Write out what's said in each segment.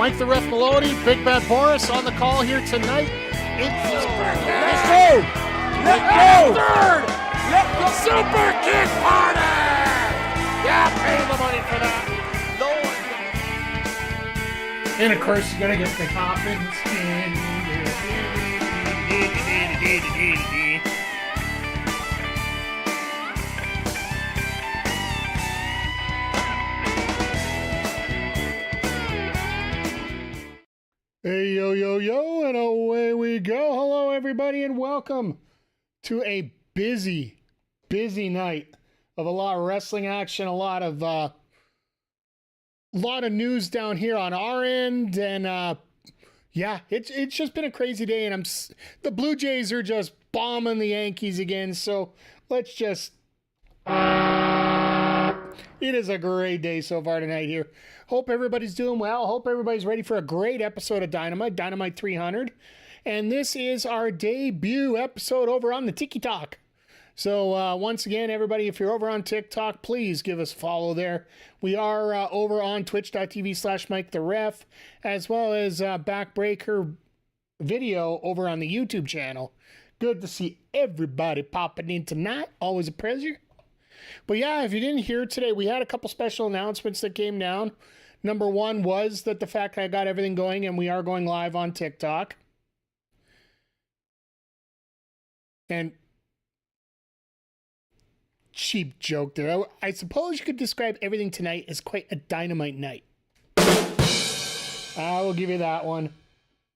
Mike the Ref Maloney, Big Bad Boris on the call here tonight. It's Let's go! Let's go! Third! Super Kick Party! Yeah, pay the money for that. No. And of course, you gotta get the coffins in. Hey, yo, yo, yo, and away we go. Hello, everybody, and welcome to a busy night of a lot of wrestling action, a lot of news down here on our end, and yeah, it's just been a crazy day, and the Blue Jays are just bombing the Yankees again. So let's just. It is a great day so far tonight here. Hope everybody's doing well. Hope everybody's ready for a great episode of Dynamite 300. And this is our debut episode over on the TikTok. So once again, everybody, if you're over on TikTok, please give us a follow there. We are over on twitch.tv/MikeTheRef, as well as Backbreaker video over on the YouTube channel. Good to see everybody popping in tonight. Always a pleasure. But yeah, if you didn't hear today, we had a couple special announcements that came down. Number one was that the fact I got everything going and we are going live on TikTok. And cheap joke there. I suppose you could describe everything tonight as quite a dynamite night. I will give you that one.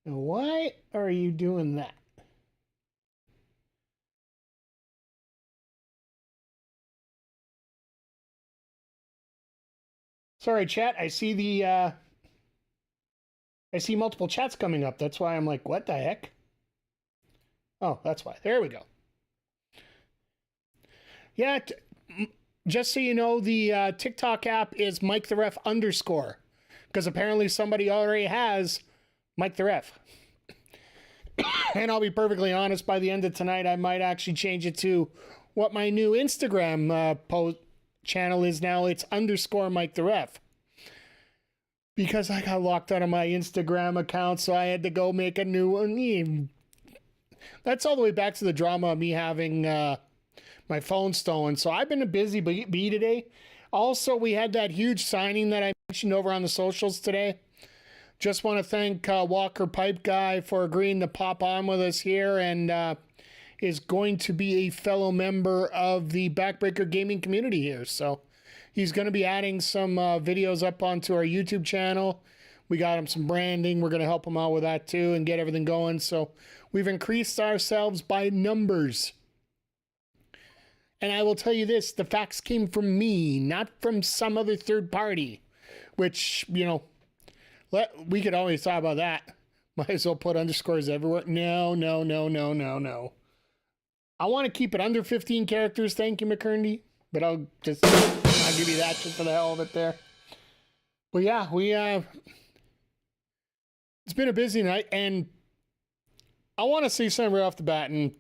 Why are you doing that? Sorry, chat. I see multiple chats coming up. That's why I'm like, what the heck? Oh, that's why. There we go. Yeah, just so you know, the TikTok app is Mike the Ref _ because apparently somebody already has Mike the Ref. And I'll be perfectly honest, by the end of tonight, I might actually change it to what my new Instagram post channel is now. It's _ Mike the Ref, because I got locked out of my Instagram account, so I had to go make a new one. That's all the way back to the drama of me having my phone stolen. So I've been a busy bee today. Also, we had that huge signing that I mentioned over on the socials today. Just want to thank Walker Pipe Guy for agreeing to pop on with us here, and is going to be a fellow member of the Backbreaker gaming community here. So he's going to be adding some videos up onto our YouTube channel. We got him some branding. We're going to help him out with that too and get everything going. So we've increased ourselves by numbers. And I will tell you this, the facts came from me, not from some other third party, which, you know, we could always talk about that. Might as well put underscores everywhere. No. I want to keep it under 15 characters. Thank you, McKerney. But I'll give you that just for the hell of it there. But yeah, it's been a busy night, and I want to say something right off the bat. And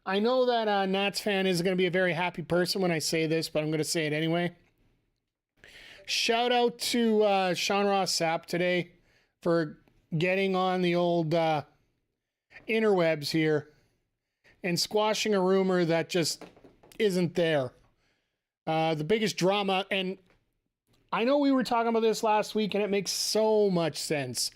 I know that Nats fan isn't going to be a very happy person when I say this, but I'm going to say it anyway. Shout out to Sean Ross Sapp today for getting on the old interwebs here and squashing a rumor that just isn't there. The biggest drama, and I know we were talking about this last week, and it makes so much sense.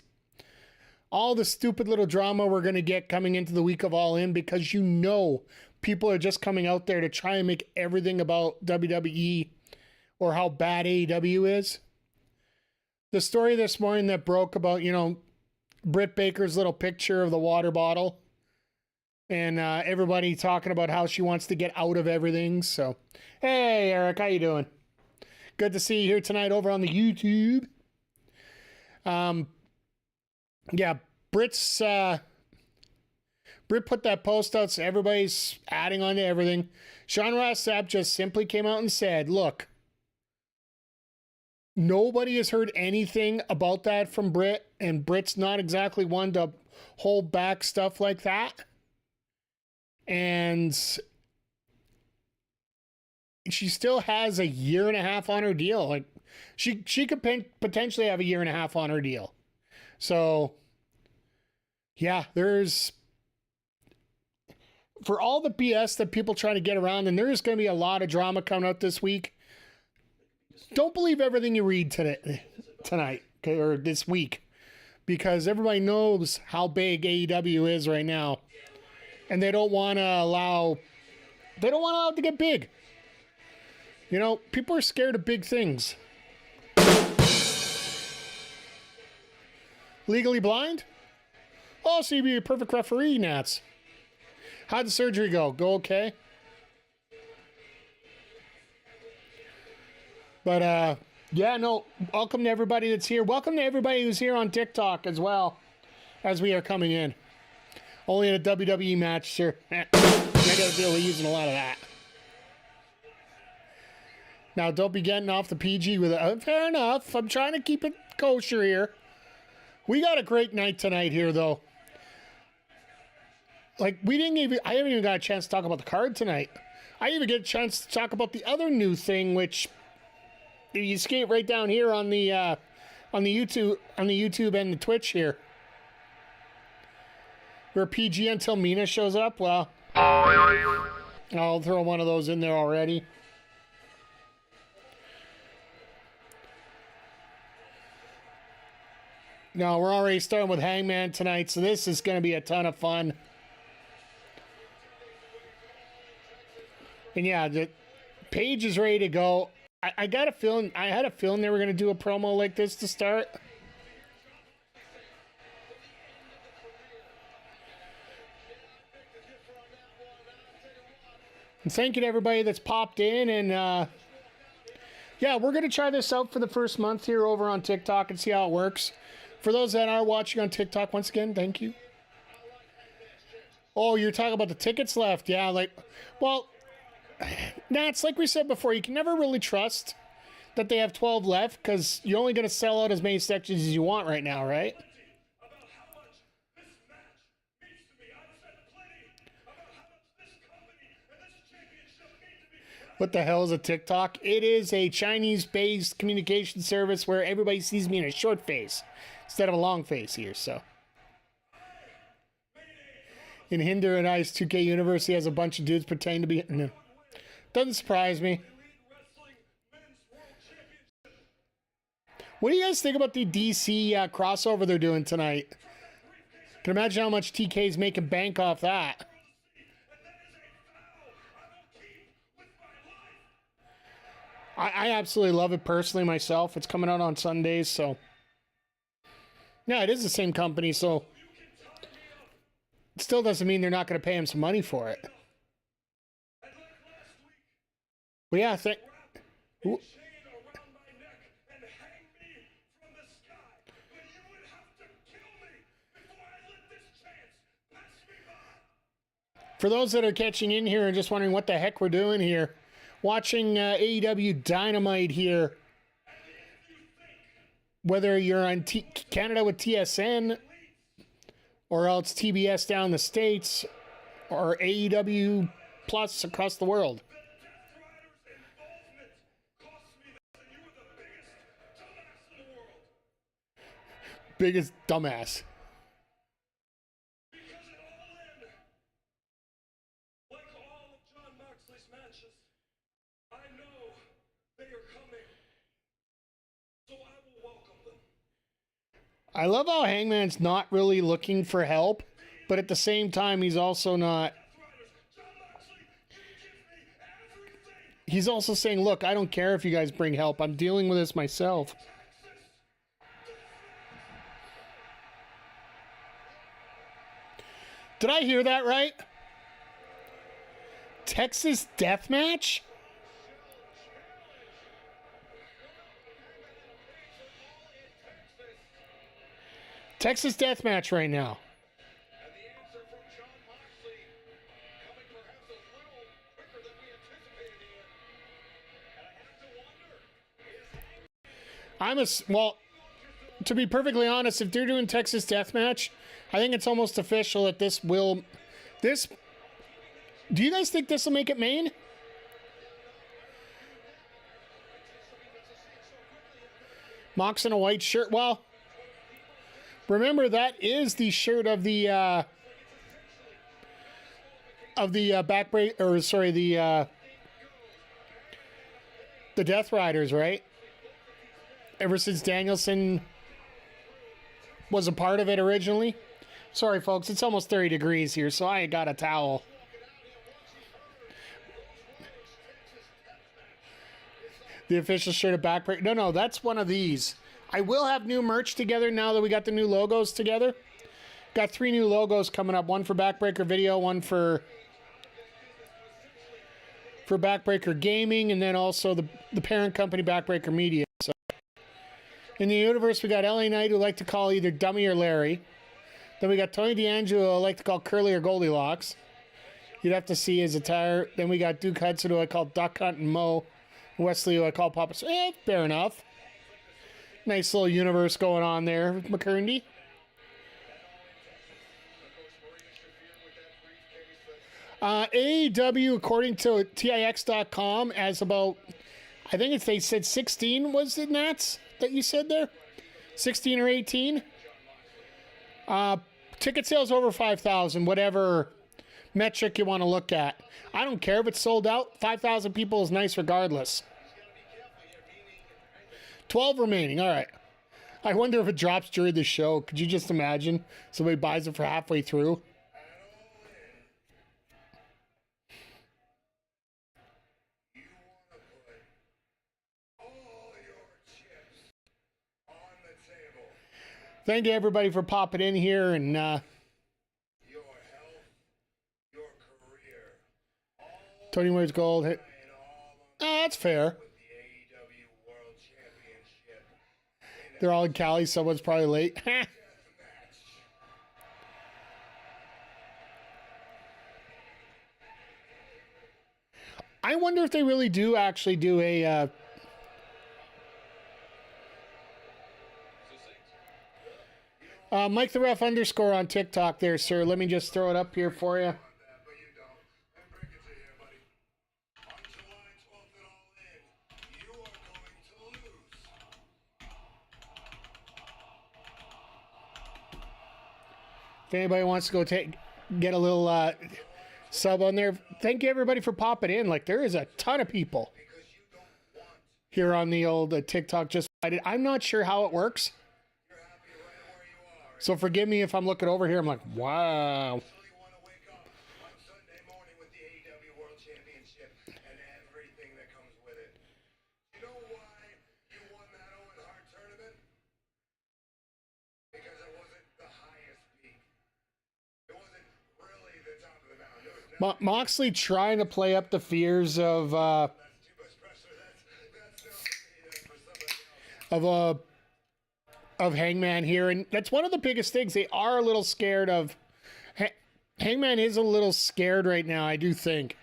All the stupid little drama we're going to get coming into the week of All In, because you know people are just coming out there to try and make everything about WWE or how bad AEW is. The story this morning that broke about, you know, Britt Baker's little picture of the water bottle, and everybody talking about how she wants to get out of everything. So, hey, Eric, how you doing? Good to see you here tonight over on the YouTube. Yeah, Britt put that post out, so everybody's adding on to everything. Sean Ross Sapp just simply came out and said, look, nobody has heard anything about that from Britt, and Britt's not exactly one to hold back stuff like that. And she still has a 1.5 year on her deal. Like, She could potentially have a year and a half on her deal. So, yeah, there's... For all the BS that people try to get around, and there's going to be a lot of drama coming out this week, don't believe everything you read tonight, okay, or this week, because everybody knows how big AEW is right now, and they don't want to allow it to get big. You know, people are scared of big things. Legally blind? Oh, so you'd be a perfect referee, Nats. How'd the surgery go? Go okay? But, yeah, no, welcome to everybody that's here. Welcome to everybody who's here on TikTok as well, as we are coming in. Only in a WWE match, sir. I got to deal with using a lot of that. Now, don't be getting off the PG with it. Fair enough. I'm trying to keep it kosher here. We got a great night tonight here, though. Like, I haven't even got a chance to talk about the card tonight. I didn't even get a chance to talk about the other new thing, which you skate right down here on the YouTube and the Twitch here. We're PG until Mina shows up. Well, I'll throw one of those in there already. No, we're already starting with Hangman tonight, so this is going to be a ton of fun. And yeah, the page is ready to go. I got a feeling, I had a feeling they were going to do a promo like this to start. And thank you to everybody that's popped in. And yeah, we're going to try this out for the first month here over on TikTok and see how it works. For those that are watching on TikTok, once again, thank you. Oh, you're talking about the tickets left. Yeah, like, well, Nats, like we said before, you can never really trust that they have 12 left because you're only going to sell out as many sections as you want right now, right? What the hell is a TikTok? It is a Chinese-based communication service where everybody sees me in a short face instead of a long face here, so. In Hinder and I's 2K universe, he has a bunch of dudes pretending to be... No. Doesn't surprise me. What do you guys think about the DC crossover they're doing tonight? Can imagine how much TK's making bank off that. I absolutely love it personally myself. It's coming out on Sundays, so... Yeah, it is the same company, so... It still doesn't mean they're not going to pay him some money for it. Well, yeah, for those that are catching in here and just wondering what the heck we're doing here, watching AEW Dynamite here, whether you're on Canada with TSN or else TBS down the States or AEW Plus across the world. Biggest dumbass. Like all of John Moxley's matches, I know they are coming, so I will welcome them. I love how Hangman's not really looking for help, but at the same time, he's also not. He's also saying, look, I don't care if you guys bring help. I'm dealing with this myself. Did I hear that right? Texas Deathmatch? Texas Deathmatch right now. Well, to be perfectly honest, if they're doing Texas Deathmatch, I think it's almost official that do you guys think this will make it main? Mox in a white shirt. Well, remember that is the shirt of the backbreak, or sorry, the Death Riders, right? Ever since Danielson was a part of it originally. Sorry, folks, it's almost 30 degrees here, so I got a towel. The official shirt of Backbreaker. No, that's one of these. I will have new merch together now that we got the new logos together. Got 3 new logos coming up. One for Backbreaker Video, one for Backbreaker Gaming, and then also the parent company, Backbreaker Media. So, in the universe, we got LA Knight, who like to call either Dummy or Larry. Then we got Tony D'Angelo, who I like to call Curly or Goldilocks. You'd have to see his attire. Then we got Duke Hudson, who I call Duck Hunt, and Mo Wesley, who I call Papa. Fair enough. Nice little universe going on there with McCurdy. AEW, according to TIX.com, as about, I think they said 16, was it, Nats, that you said there? 16 or 18? Ticket sales over 5,000, whatever metric you want to look at. I don't care if it's sold out. 5,000 people is nice regardless. 12 remaining. All right. I wonder if it drops during the show. Could you just imagine? Somebody buys it for halfway through. Thank you, everybody, for popping in here. And your health, your career, Tony wears gold. That's fair. They're all in Cali. Someone's probably late. I wonder if they really do actually do a... Mike the Ref _ on TikTok there, sir. Let me just throw it up here for you. If anybody wants to go get a little sub on there, thank you everybody for popping in. Like, there is a ton of people here on the old TikTok. I'm not sure how it works. So forgive me if I'm looking over here. I'm like, wow. Moxley trying to play up the fears of Hangman here, and that's one of the biggest things. They are a little scared of Hangman is a little scared right now, I do think.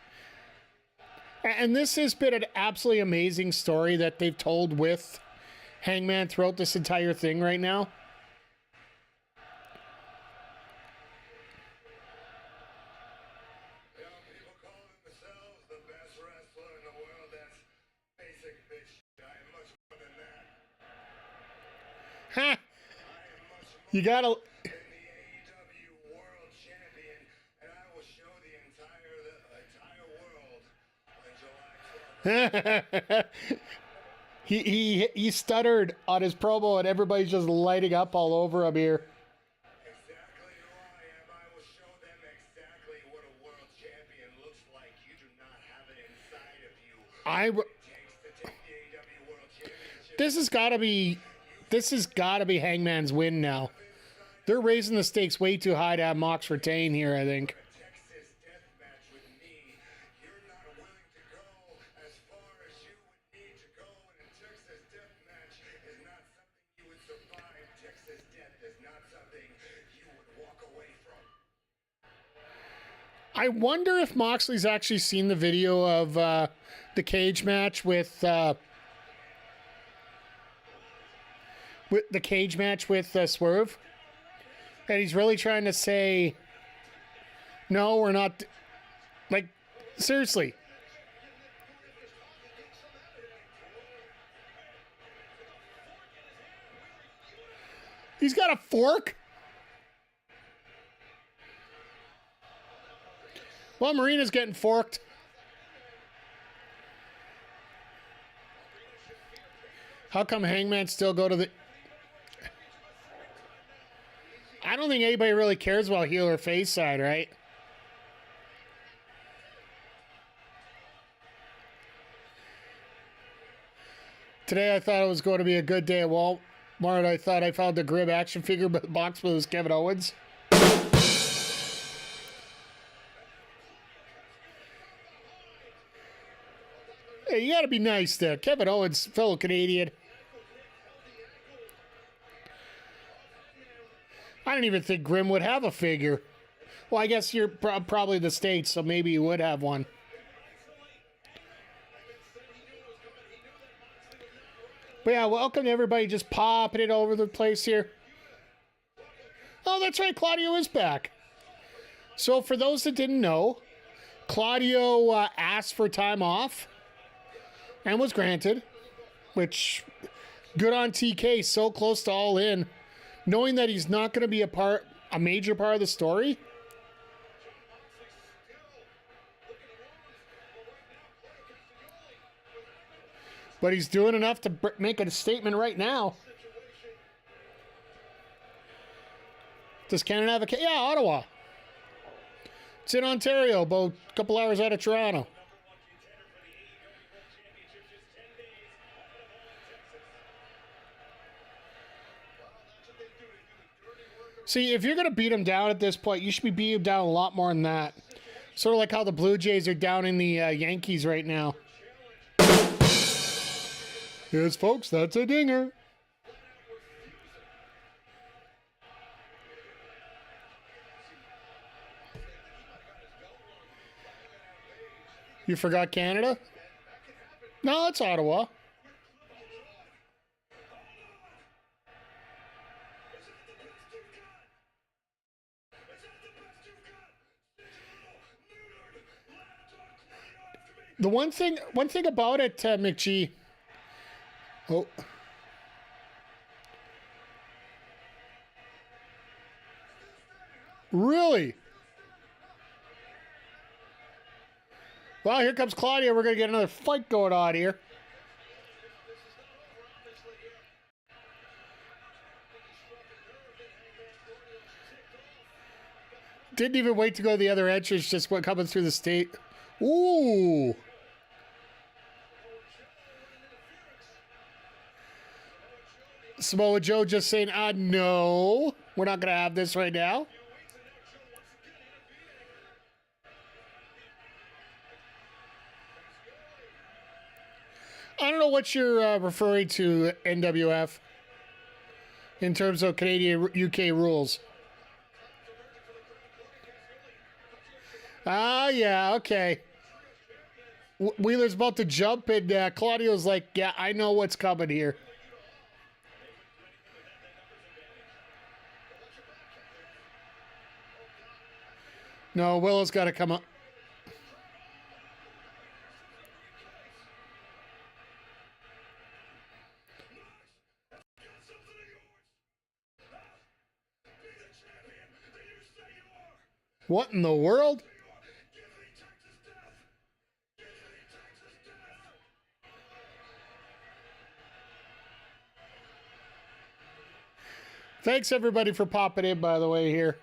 And this has been an absolutely amazing story that they've told with Hangman throughout this entire thing right now. Ha! You gotta. He stuttered on his promo, and everybody's just lighting up all over him here. Exactly who I am. I will show them exactly what a world champion looks like. You do not have it inside of you. This has got to be Hangman's win now. They're raising the stakes way too high to have Mox retain here, I think. I wonder if Moxley's actually seen the video of the cage match with Swerve, and he's really trying to say, no, we're not. Like, seriously. He's got a fork? Well, Marina's getting forked. How come Hangman still go to the... I don't think anybody really cares about heel or face side, right? Today I thought it was going to be a good day at Walmart. I thought I found a Grim action figure box, but it was Kevin Owens. Hey, you gotta be nice there. Kevin Owens, fellow Canadian. I don't even think Grim would have a figure. Well, I guess you're probably the States, so maybe you would have one. But yeah, welcome to everybody just popping it over the place here. Oh, that's right, Claudio is back. So for those that didn't know, Claudio asked for time off and was granted, which good on TK, so close to All In. Knowing that he's not going to be a major part of the story. But he's doing enough to make a statement right now. Does Canada have a... Yeah, Ottawa. It's in Ontario, about a couple hours out of Toronto. See, if you're going to beat him down at this point, you should be beating him down a lot more than that. Sort of like how the Blue Jays are down in the Yankees right now. Yes, folks, that's a dinger. You forgot Canada? No, it's Ottawa. The one thing about it, McGee. Oh. Really? Well, here comes Claudia. We're going to get another fight going on here. Didn't even wait to go to the other entrance, just went coming through the state. Ooh. Samoa Joe just saying, no, we're not going to have this right now. I don't know what you're referring to, NWF, in terms of Canadian UK rules. Ah, yeah, okay. Wheeler's about to jump, and Claudio's like, yeah, I know what's coming here. No, Willow's got to come up. What in the world? Thanks everybody for popping in, by the way, here.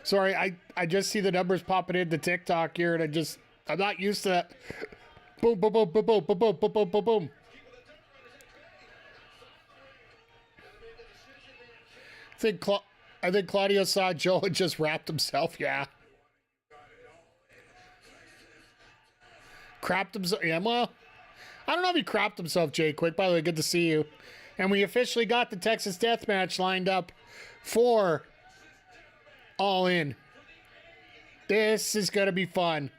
Sorry, I just see the numbers popping into TikTok here, and I'm not used to that. Boom, boom, boom, boom, boom, boom, boom, boom, boom, boom, boom. I think Claudio saw Joe and just wrapped himself. Yeah. Crapped himself. Yeah, well, I don't know if he crapped himself, Jay Quick. By the way, good to see you. And we officially got the Texas Death Match lined up for All In. This is going to be fun.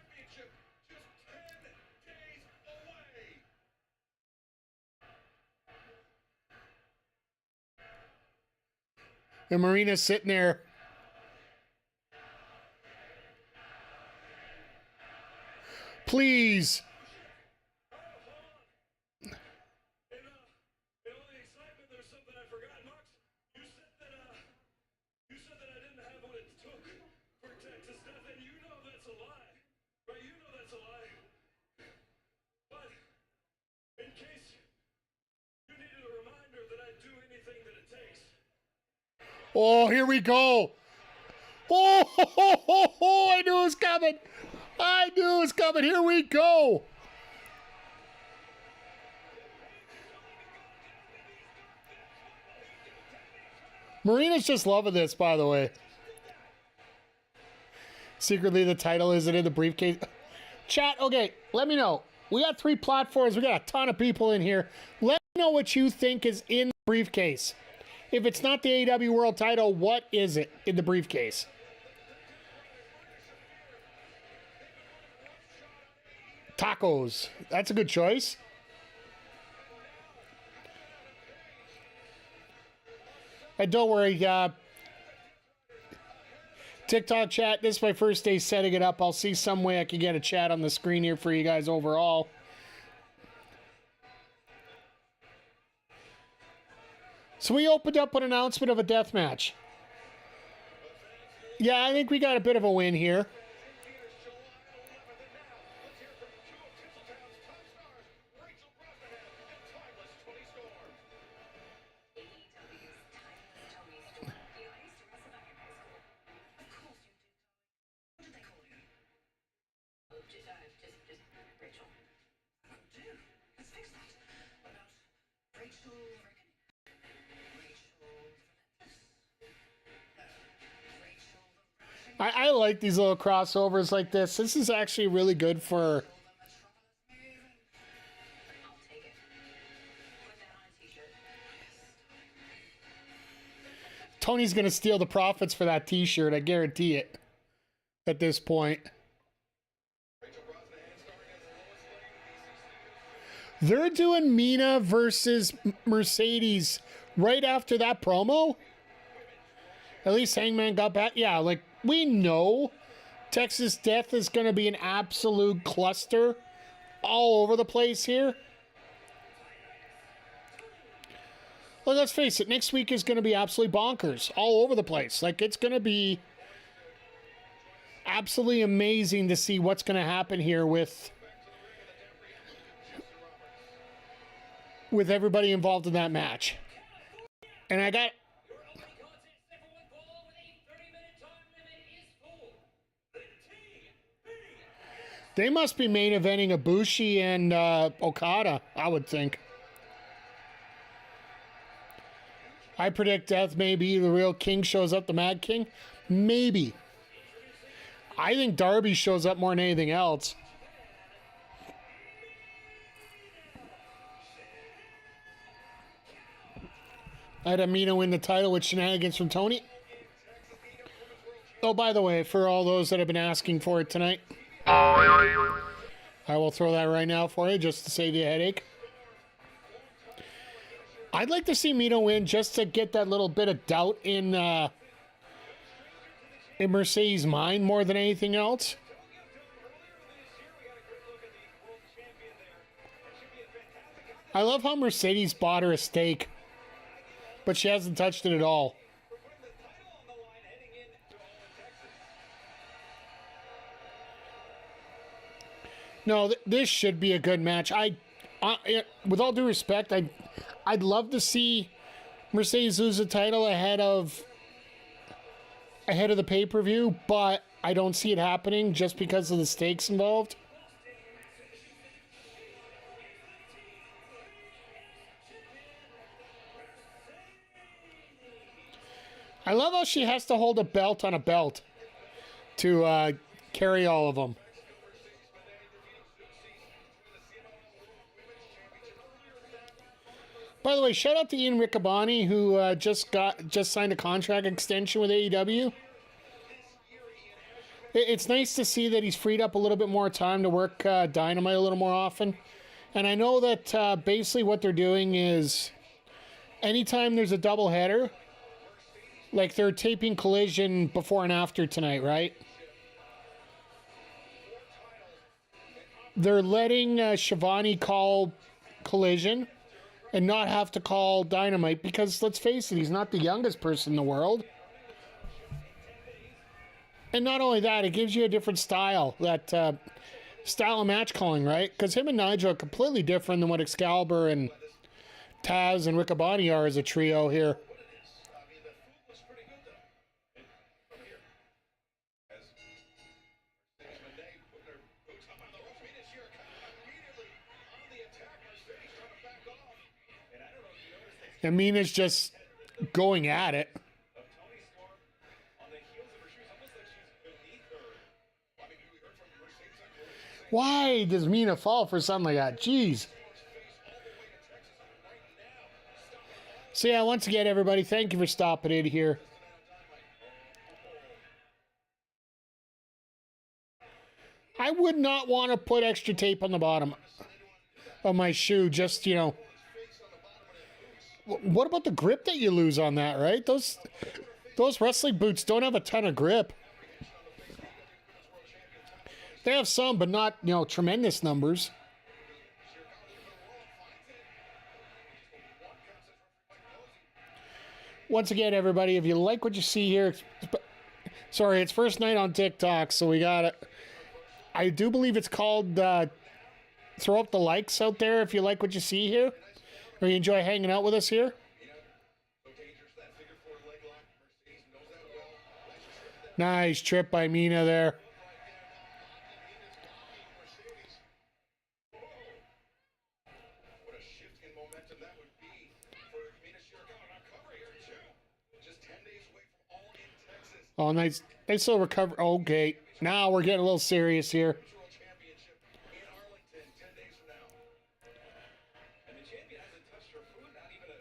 And Marina's sitting there. Please. Oh, here we go. Oh, I knew it was coming. I knew it was coming. Here we go. Marina's just loving this, by the way. Secretly, the title isn't in the briefcase. Chat, okay, let me know. We got 3 platforms. We got a ton of people in here. Let me know what you think is in the briefcase. If it's not the AEW World title, what is it in the briefcase? Tacos. That's a good choice. And don't worry, TikTok chat, this is my first day setting it up. I'll see some way I can get a chat on the screen here for you guys overall. So we opened up an announcement of a death match. Yeah, I think we got a bit of a win here. I like these little crossovers like this. This is actually really good for... Tony's going to steal the profits for that t-shirt. I guarantee it at this point. They're doing Mina versus Mercedes right after that promo? At least Hangman got back. Yeah, like, we know Texas Death is going to be an absolute cluster all over the place here. Well, let's face it, next week is going to be absolutely bonkers all over the place. Like, it's going to be absolutely amazing to see what's going to happen here with everybody involved in that match. And I got... They must be main eventing Ibushi and Okada, I would think. I predict Death may be the real King shows up, the Mad King. Maybe. I think Darby shows up more than anything else. I had Mina win the title with shenanigans from Tony. Oh, by the way, for all those that have been asking for it tonight, I will throw that right now for you just to save you a headache. I'd like to see Mina win just to get that little bit of doubt in Mercedes' mind more than anything else. I love how Mercedes bought her a steak, but she hasn't touched it at all. No, this should be a good match. With all due respect, I'd love to see Mercedes lose the title ahead of the pay-per-view, but I don't see it happening just because of the stakes involved. I love how she has to hold a belt on a belt to carry all of them. By the way, shout out to Ian Riccaboni, who just signed a contract extension with AEW. It's nice to see that he's freed up a little bit more time to work Dynamite a little more often. And I know that basically what they're doing is anytime there's a doubleheader, like they're taping Collision before and after tonight, right? They're letting Shivani call Collision and not have to call Dynamite because, let's face it, he's not the youngest person in the world. And not only that, it gives you a different style, that style of match calling, right? Because him and Nigel are completely different than what Excalibur and Taz and Riccaboni are as a trio here. And Mina's just going at it. Why does Mina fall for something like that? Jeez. So yeah, once again, everybody, thank you for stopping in here. I would not want to put extra tape on the bottom of my shoe, just, you know. What about the grip that you lose on that, right? Those wrestling boots don't have a ton of grip. They have some, but not, you know, tremendous numbers. Once again, everybody, if you like what you see here, sorry, it's first night on TikTok, so we got it. I do believe it's called throw up the likes out there if you like what you see here, or you enjoy hanging out with us here. Nice trip by Mina there. Oh, nice little recovery. Okay, now we're getting a little serious here.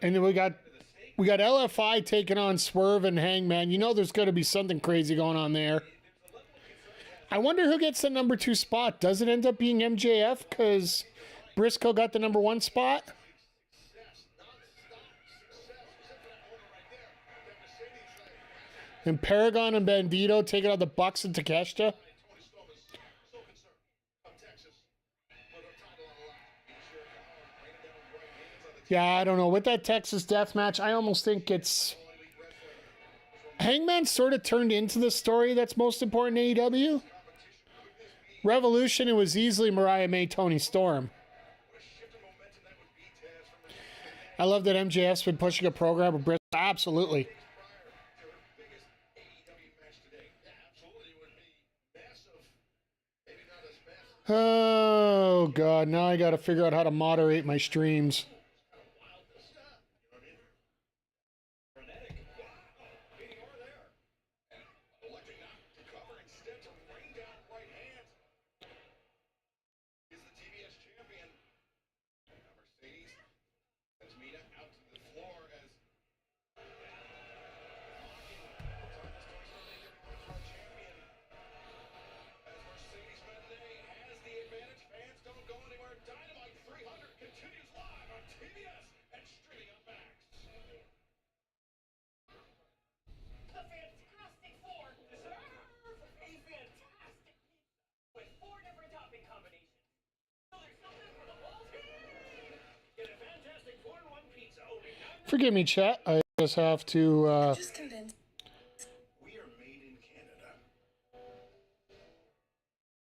And then we got LFI taking on Swerve and Hangman. You know there's going to be something crazy going on there. I wonder who gets the number 2 spot. Does it end up being MJF because Briscoe got the number 1 spot? And Paragon and Bandido taking out the Bucks and Takeshita. Yeah, I don't know. With that Texas death match, I almost think it's... Hangman sort of turned into the story that's most important in AEW. Revolution, it was easily Mariah May, Toni Storm. I love that MJF's been pushing a program of Bristol. Absolutely. Oh, God. Now I got to figure out how to moderate my streams. Forgive me, chat. I just have to... We are made in Canada.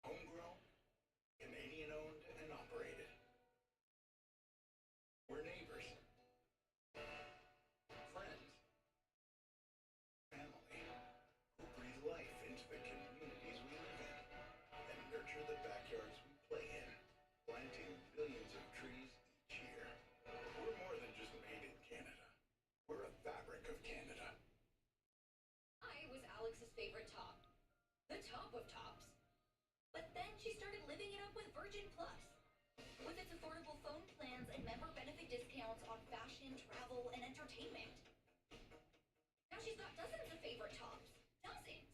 Homegrown, Canadian-owned and operated. We're neighbors. Friends. Family. Who breathe life into the communities we live in and nurture the backyards we play in, planting billions of trees each year. We're more than just made in Canada. We're a fabric of Canada. I was Alex's favorite top. The top of tops. But then she started living it up with Virgin Plus. With its affordable phone plans and member benefit discounts on fashion, travel, and entertainment. Now she's got dozens of favorite tops. Dozens.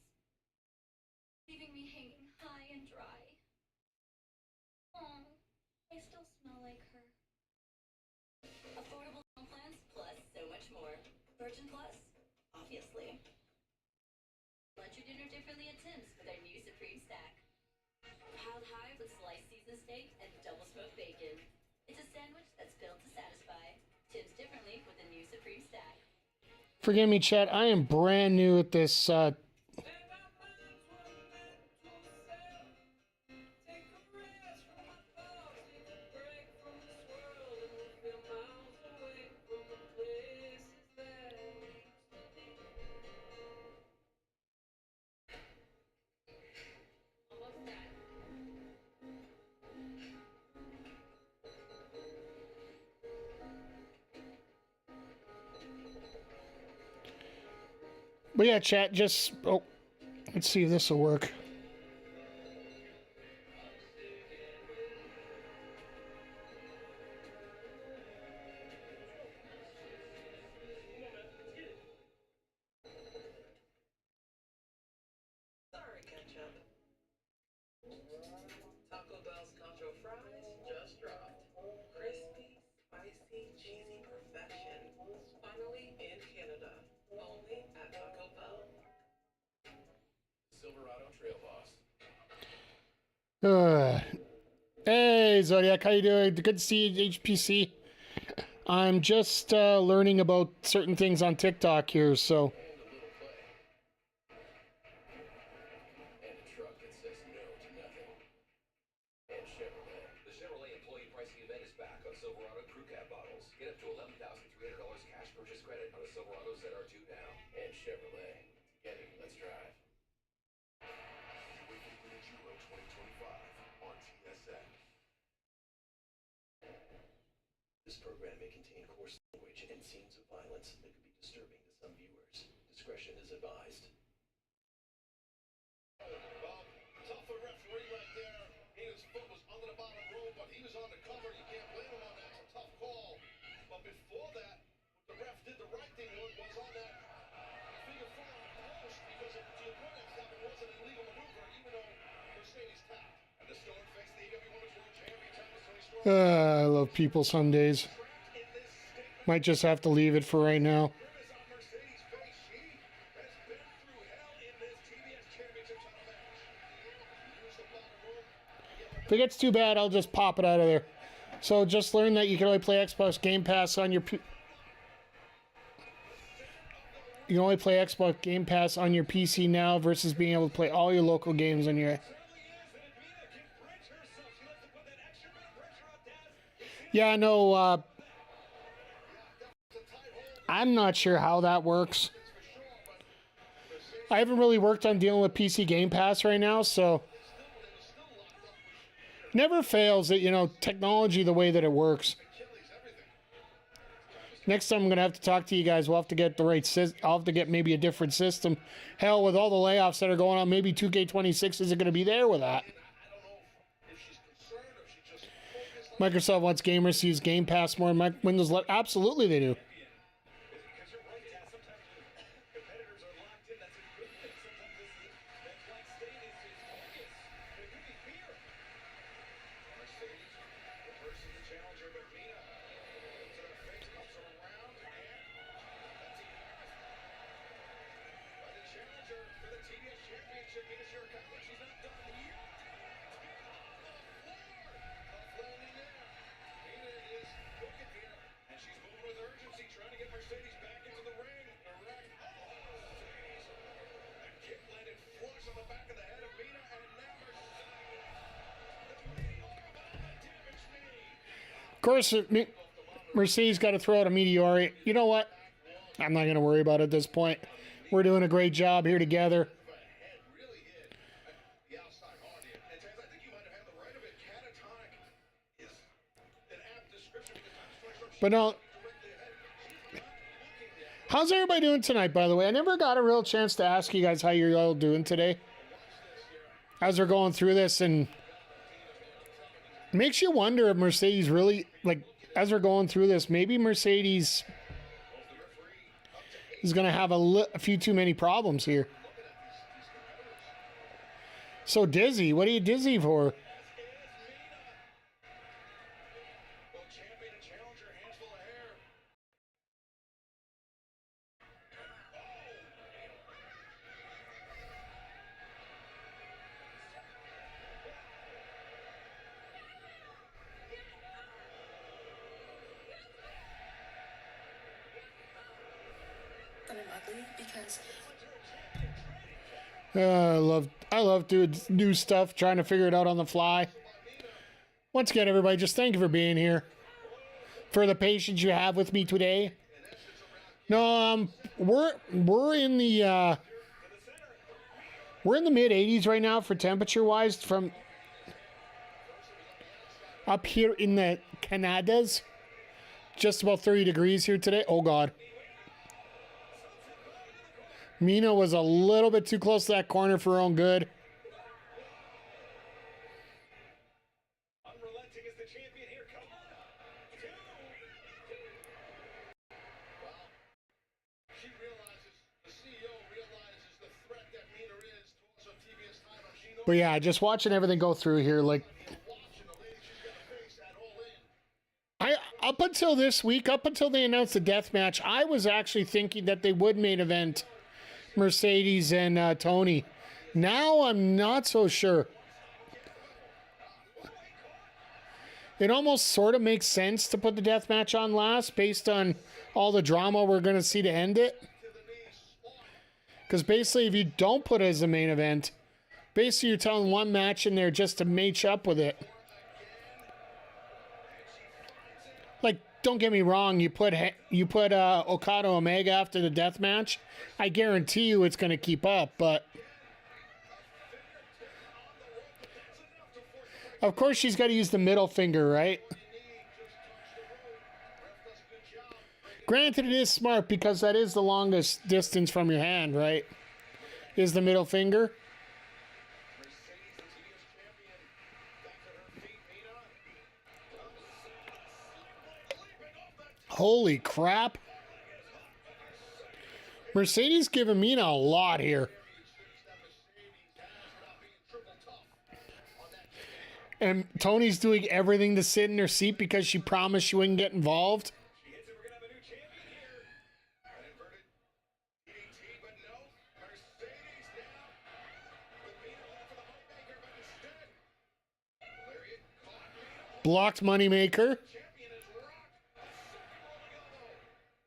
Leaving me hanging high and dry. Oh, I still smell like her. Affordable phone plans plus so much more. Virgin Plus, obviously. Lunch or dinner differently at Tim's with our new Supreme Stack. Piled high with sliced seasoned steak and double smoked bacon. It's a sandwich that's built to satisfy. Tim's differently with the new Supreme Stack. Forgive me, chat. I am brand new at this But yeah, chat, just... Oh, let's see if this will work. Sorry, ketchup. Taco Bell's nacho fries just dropped. Crispy, spicy, cheesy perfection. Finally in Canada. Only at Taco Bell. Silverado Trail Boss. Hey, Zodiac, how you doing? Good to see you, HPC. I'm just learning about certain things on TikTok here, so... And a truck that says no to nothing. And Chevrolet. The Chevrolet employee pricing event is back on Silverado Crew Cab bottles. Get up to $11,300 cash purchase credit on a Silverado ZR2 now. And Chevrolet. Get it. Let's drive. Euro 2025 on TSN. This program may contain coarse language and scenes of violence that could be disturbing to some viewers. Discretion is advised. Tougher referee right there. His foot was under the bottom rope, but he was on the cover. You can't blame him on that. It's a tough call. But before that, what the ref did the right thing was on that figure four on the post because to your point, it wasn't an illegal maneuver, even though Mercedes tapped. And the Storm faced the AEW Women's World Champion title, Toni Storm. I love people some days. Might just have to leave it for right now. If it gets too bad, I'll just pop it out of there. So just learn that you can only play Xbox Game Pass on your... You can only play Xbox Game Pass on your PC now versus being able to play all your local games on your... Yeah, no, I'm not sure how that works. I haven't really worked on dealing with PC Game Pass right now, so... Never fails that, you know, technology the way that it works. Next time I'm going to have to talk to you guys. We'll have to get the right system. I'll have to get maybe a different system. Hell, with all the layoffs that are going on, maybe 2K26 isn't going to be there with that. Microsoft wants gamers to use Game Pass more in Windows. Absolutely they do. Of course, Mercedes got to throw out a Meteor. You know what? I'm not going to worry about it at this point. We're doing a great job here together. But no. How's everybody doing tonight, by the way? I never got a real chance to ask you guys how you're all doing today. As we're going through this, and it makes you wonder if Mercedes really, like, as we're going through this, maybe Mercedes is going to have a few too many problems here. So dizzy. What are you dizzy for? I love doing new stuff, trying to figure it out on the fly. Once again, everybody, just thank you for being here, for the patience you have with me today. No, we're in the mid 80s right now for temperature wise. From up here in the Canadas, just about 30 degrees here today. Oh God. Mina was a little bit too close to that corner for her own good. Unrelenting is the champion here. Come on. Two. Well, she realizes, the CEO realizes the threat that Mina is to also TBS title. She knows But yeah, just watching everything go through here, like, watching the lady she's going to face at All In. up until this week, up until they announced the death match, I was actually thinking that they would main event Mercedes and Tony. Now I'm not so sure. It almost sort of makes sense to put the death match on last based on all the drama we're going to see to end it. Because basically, if you don't put it as a main event, basically you're telling one match in there just to match up with it. Like, don't get me wrong, you put Okada Omega after the death match, I guarantee you it's going to keep up, but of course she's got to use the middle finger, right? Granted, it is smart because that is the longest distance from your hand, right? Is the middle finger. Holy crap. Mercedes giving Mina a lot here. And Tony's doing everything to sit in her seat because she promised she wouldn't get involved. She hits it. We're going to have a new champion here. An inverted DDT, but no. Mercedes now. The Mina went for the Moneymaker, but instead, Lariat caught Mina. Blocked Moneymaker. Champion is rocked. A second rolling elbow.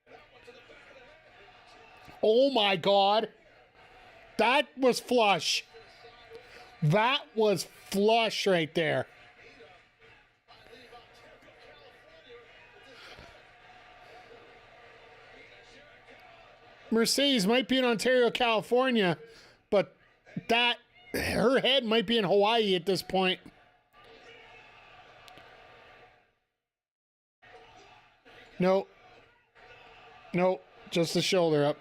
That one to the back of the head. Oh my God. That was flush. That was flush right there. Mercedes might be in Ontario, California, but that her head might be in Hawaii at this point. No. No, just the shoulder up.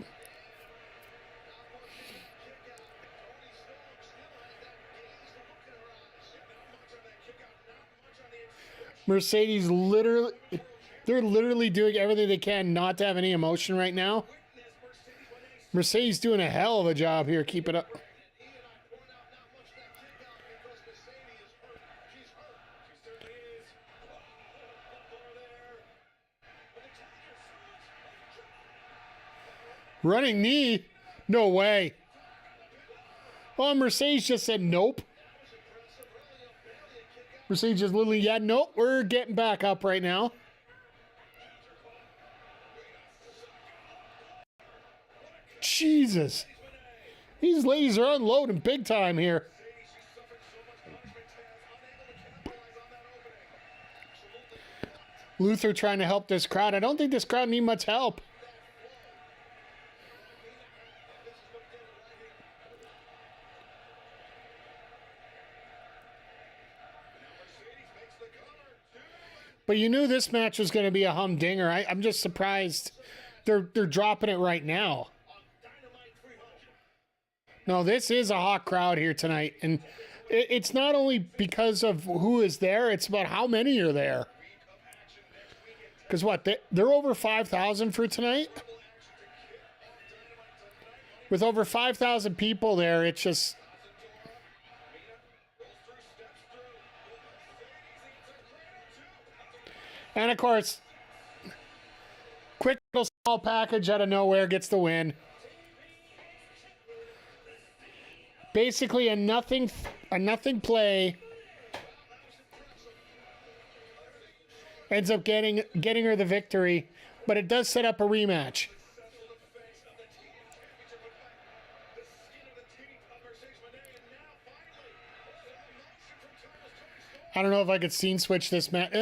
Mercedes they're literally doing everything they can not to have any emotion right now. Mercedes doing a hell of a job here. Keep it up. Running knee? No way. Oh, Mercedes just said nope. Mercedes just literally, yeah, nope, we're getting back up right now. Jesus. These ladies are unloading big time here. Luther trying to help this crowd. I don't think this crowd need much help. But you knew this match was going to be a humdinger. I'm just surprised they're dropping it right now. No, this is a hot crowd here tonight. And it's not only because of who is there, it's about how many are there. Because what, they're over 5,000 for tonight? With over 5,000 people there, it's just... And of course, quick little small package out of nowhere gets the win. Basically a nothing play ends up getting her the victory, but it does set up a rematch. I don't know if I could scene switch this match.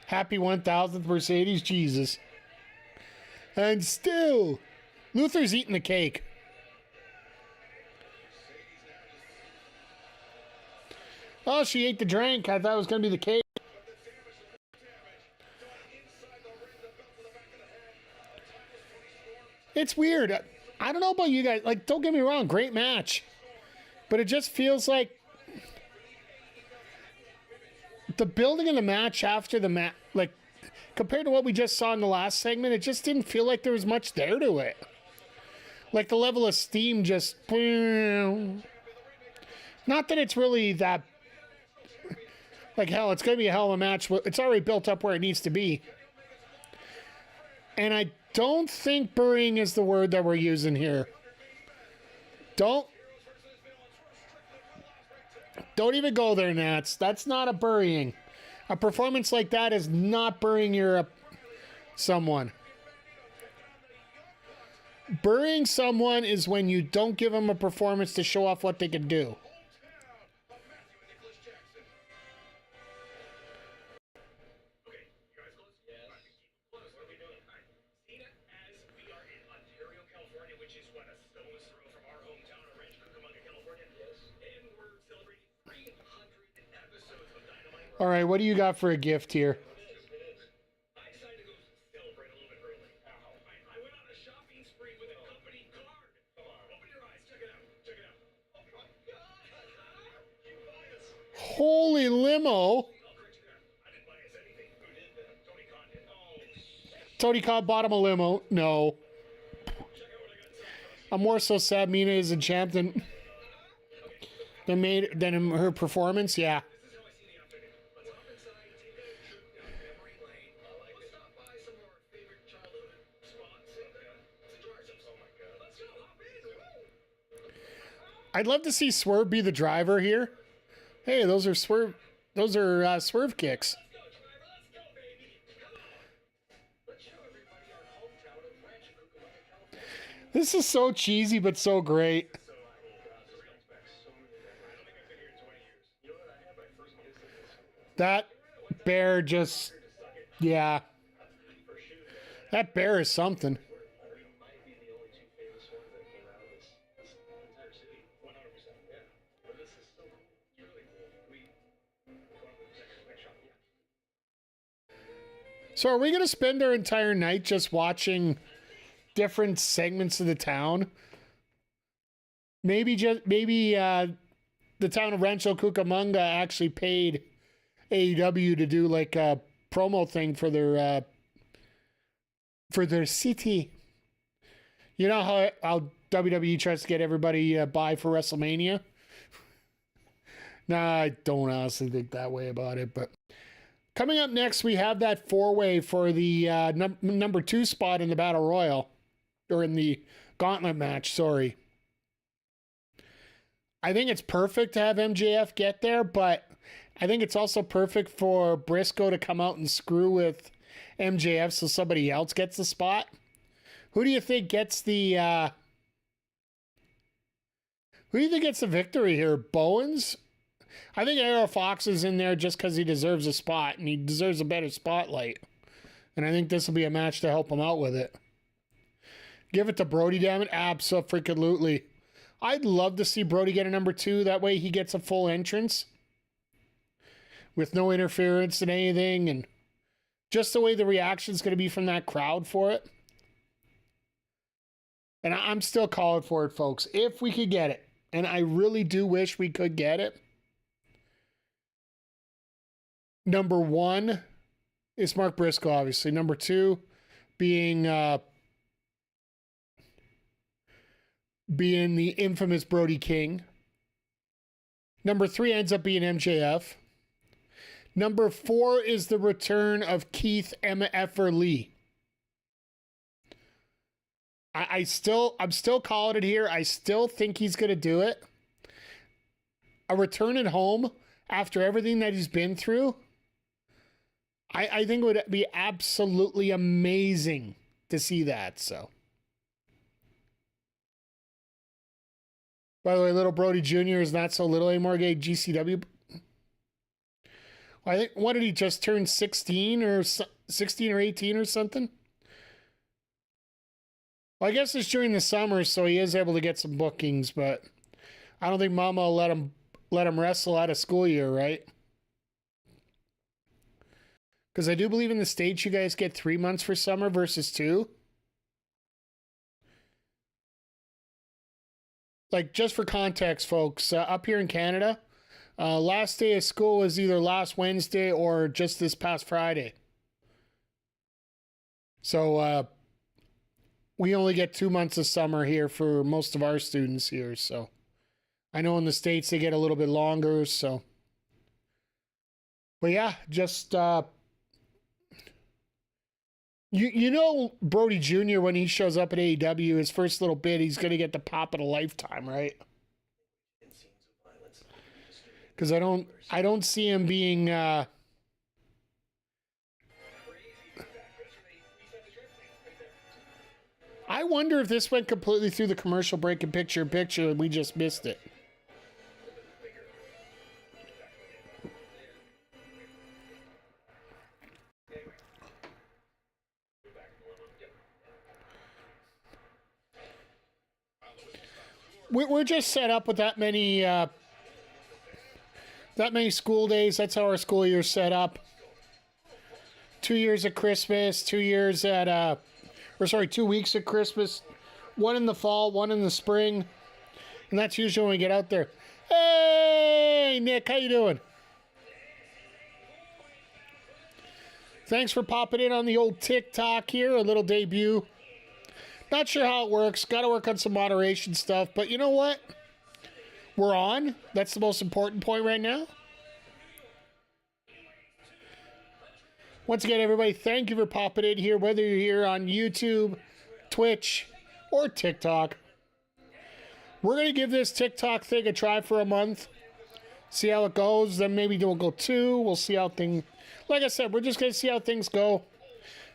Happy 1000th Mercedes, Jesus. And still, Luther's eating the cake. Oh, she ate the drink. I thought it was going to be the cake. It's weird. I don't know about you guys. Like, don't get me wrong. Great match. But it just feels like the building of the match after the match, like, compared to what we just saw in the last segment, it just didn't feel like there was much there to it. Like, the level of steam just... Not that it's really that... Like, hell, it's going to be a hell of a match. It's already built up where it needs to be. And I don't think burying is the word that we're using here. Don't even go there, Nats. That's not a burying. A performance like that is not burying your someone. Burying someone is when you don't give them a performance to show off what they can do. All right, what do you got for a gift here? Holy limo. Tony Khan bought him a limo. No. I'm more so sad Mina isn't champ than her performance. Yeah. I'd love to see Swerve be the driver here. Hey, those are Swerve kicks. This is so cheesy but so great. That bear just, yeah. That bear is something. So are we going to spend our entire night just watching different segments of the town? Maybe the town of Rancho Cucamonga actually paid AEW to do like a promo thing for their city. You know how WWE tries to get everybody by for WrestleMania? Nah, I don't honestly think that way about it, but coming up next, we have that four-way for the number 2 spot in the Battle Royal. Or in the Gauntlet match, sorry. I think it's perfect to have MJF get there, but I think it's also perfect for Briscoe to come out and screw with MJF so somebody else gets the spot. Who do you think gets the victory here? Bowens? I think Arrow Fox is in there just because he deserves a spot, and he deserves a better spotlight. And I think this will be a match to help him out with it. Give it to Brody, damn it. Abso-freaking-lutely. I'd love to see Brody get a number 2. That way he gets a full entrance. With no interference and anything. And just the way the reaction's going to be from that crowd for it. And I'm still calling for it, folks. If we could get it. And I really do wish we could get it. Number 1 is Mark Briscoe, obviously. Number 2 being the infamous Brody King. Number 3 ends up being MJF. Number 4 is the return of Keith M.F.R. Lee. I'm still calling it here. I still think he's going to do it. A return at home after everything that he's been through. I think it would be absolutely amazing to see that. So, by the way, little Brody Jr. is not so little anymore. Gay GCW. I think, what did he just turn 16 or 16 or 18 or something? Well, I guess it's during the summer, so he is able to get some bookings, but I don't think Mama will let him wrestle out of school year, right? Because I do believe in the States you guys get 3 months for summer versus 2. Like, just for context, folks, up here in Canada, last day of school was either last Wednesday or just this past Friday. So, we only get 2 months of summer here for most of our students here. So, I know in the States they get a little bit longer. So, but yeah, just, you know, Brody Jr., when he shows up at AEW, his first little bit, he's going to get the pop of a lifetime, right? Because I don't see him being, I wonder if this went completely through the commercial break and picture-in-picture and we just missed it. We're just set up with that many school days. That's how our school year's set up. 2 years at Christmas, 2 years at 2 weeks at Christmas, 1 in the fall, 1 in the spring, and that's usually when we get out there. Hey, Nick, how you doing? Thanks for popping in on the old TikTok here, a little debut. Not sure how it works. Got to work on some moderation stuff, but you know what? We're on. That's the most important point right now. Once again, everybody, thank you for popping in here, whether you're here on YouTube, Twitch, or TikTok. We're going to give this TikTok thing a try for a month. See how it goes. Then maybe we'll go 2. We'll see how things... Like I said, we're just going to see how things go.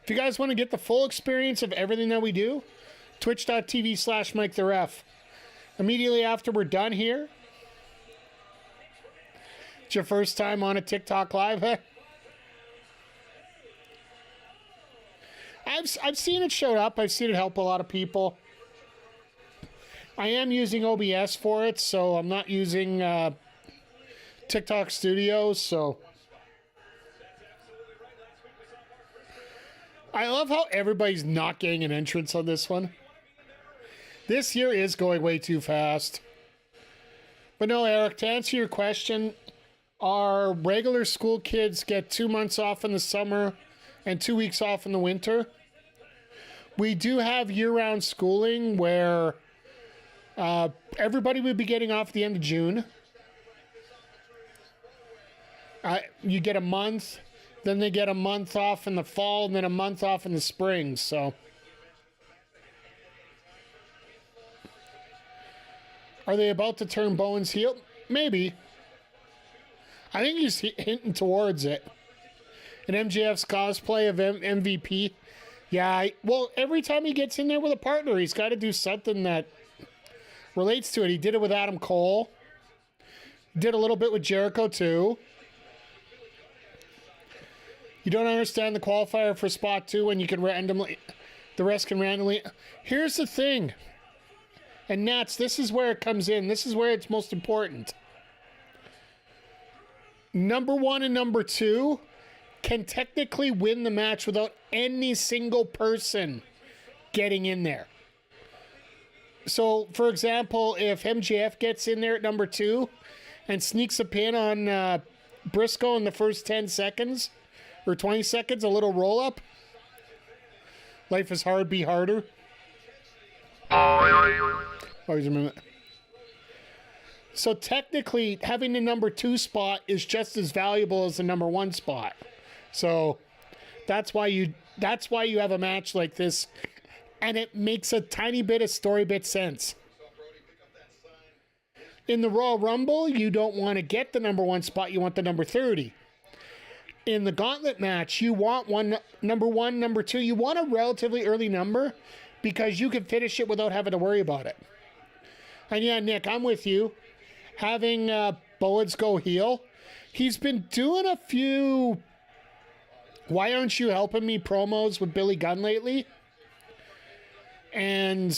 If you guys want to get the full experience of everything that we do, twitch.tv/MikeTheRef. Immediately after we're done here. It's your first time on a TikTok live, huh? I've seen it show up. I've seen it help a lot of people. I am using OBS for it, so I'm not using TikTok Studios, so... I love how everybody's not getting an entrance on this one. This year is going way too fast. But no, Eric, to answer your question, our regular school kids get 2 months off in the summer and 2 weeks off in the winter. We do have year-round schooling where everybody would be getting off at the end of June. You get a month, then they get a month off in the fall, and then a month off in the spring, so... Are they about to turn Bowens heel? Maybe. I think he's hinting towards it. And MJF's cosplay of MVP. Yeah, well, every time he gets in there with a partner, he's got to do something that relates to it. He did it with Adam Cole. Did a little bit with Jericho, too. You don't understand the qualifier for spot 2 when you can randomly... The rest can randomly... Here's the thing. And Nats, this is where it comes in. This is where it's most important. Number 1 and number 2 can technically win the match without any single person getting in there. So, for example, if MJF gets in there at number 2 and sneaks a pin on Briscoe in the first 10 seconds or 20 seconds, a little roll-up, life is hard, be harder. Wait a minute. So technically, having the number 2 spot is just as valuable as the number 1 spot. So that's why you have a match like this, and it makes a tiny bit of story bit sense. In the Royal Rumble, you don't want to get the number 1 spot, you want the number 30. In the Gauntlet match, you want number 1, number 2. You want a relatively early number because you can finish it without having to worry about it. And yeah, Nick, I'm with you. Having Bowens go heel. He's been doing a few "Why aren't you helping me" promos with Billy Gunn lately. And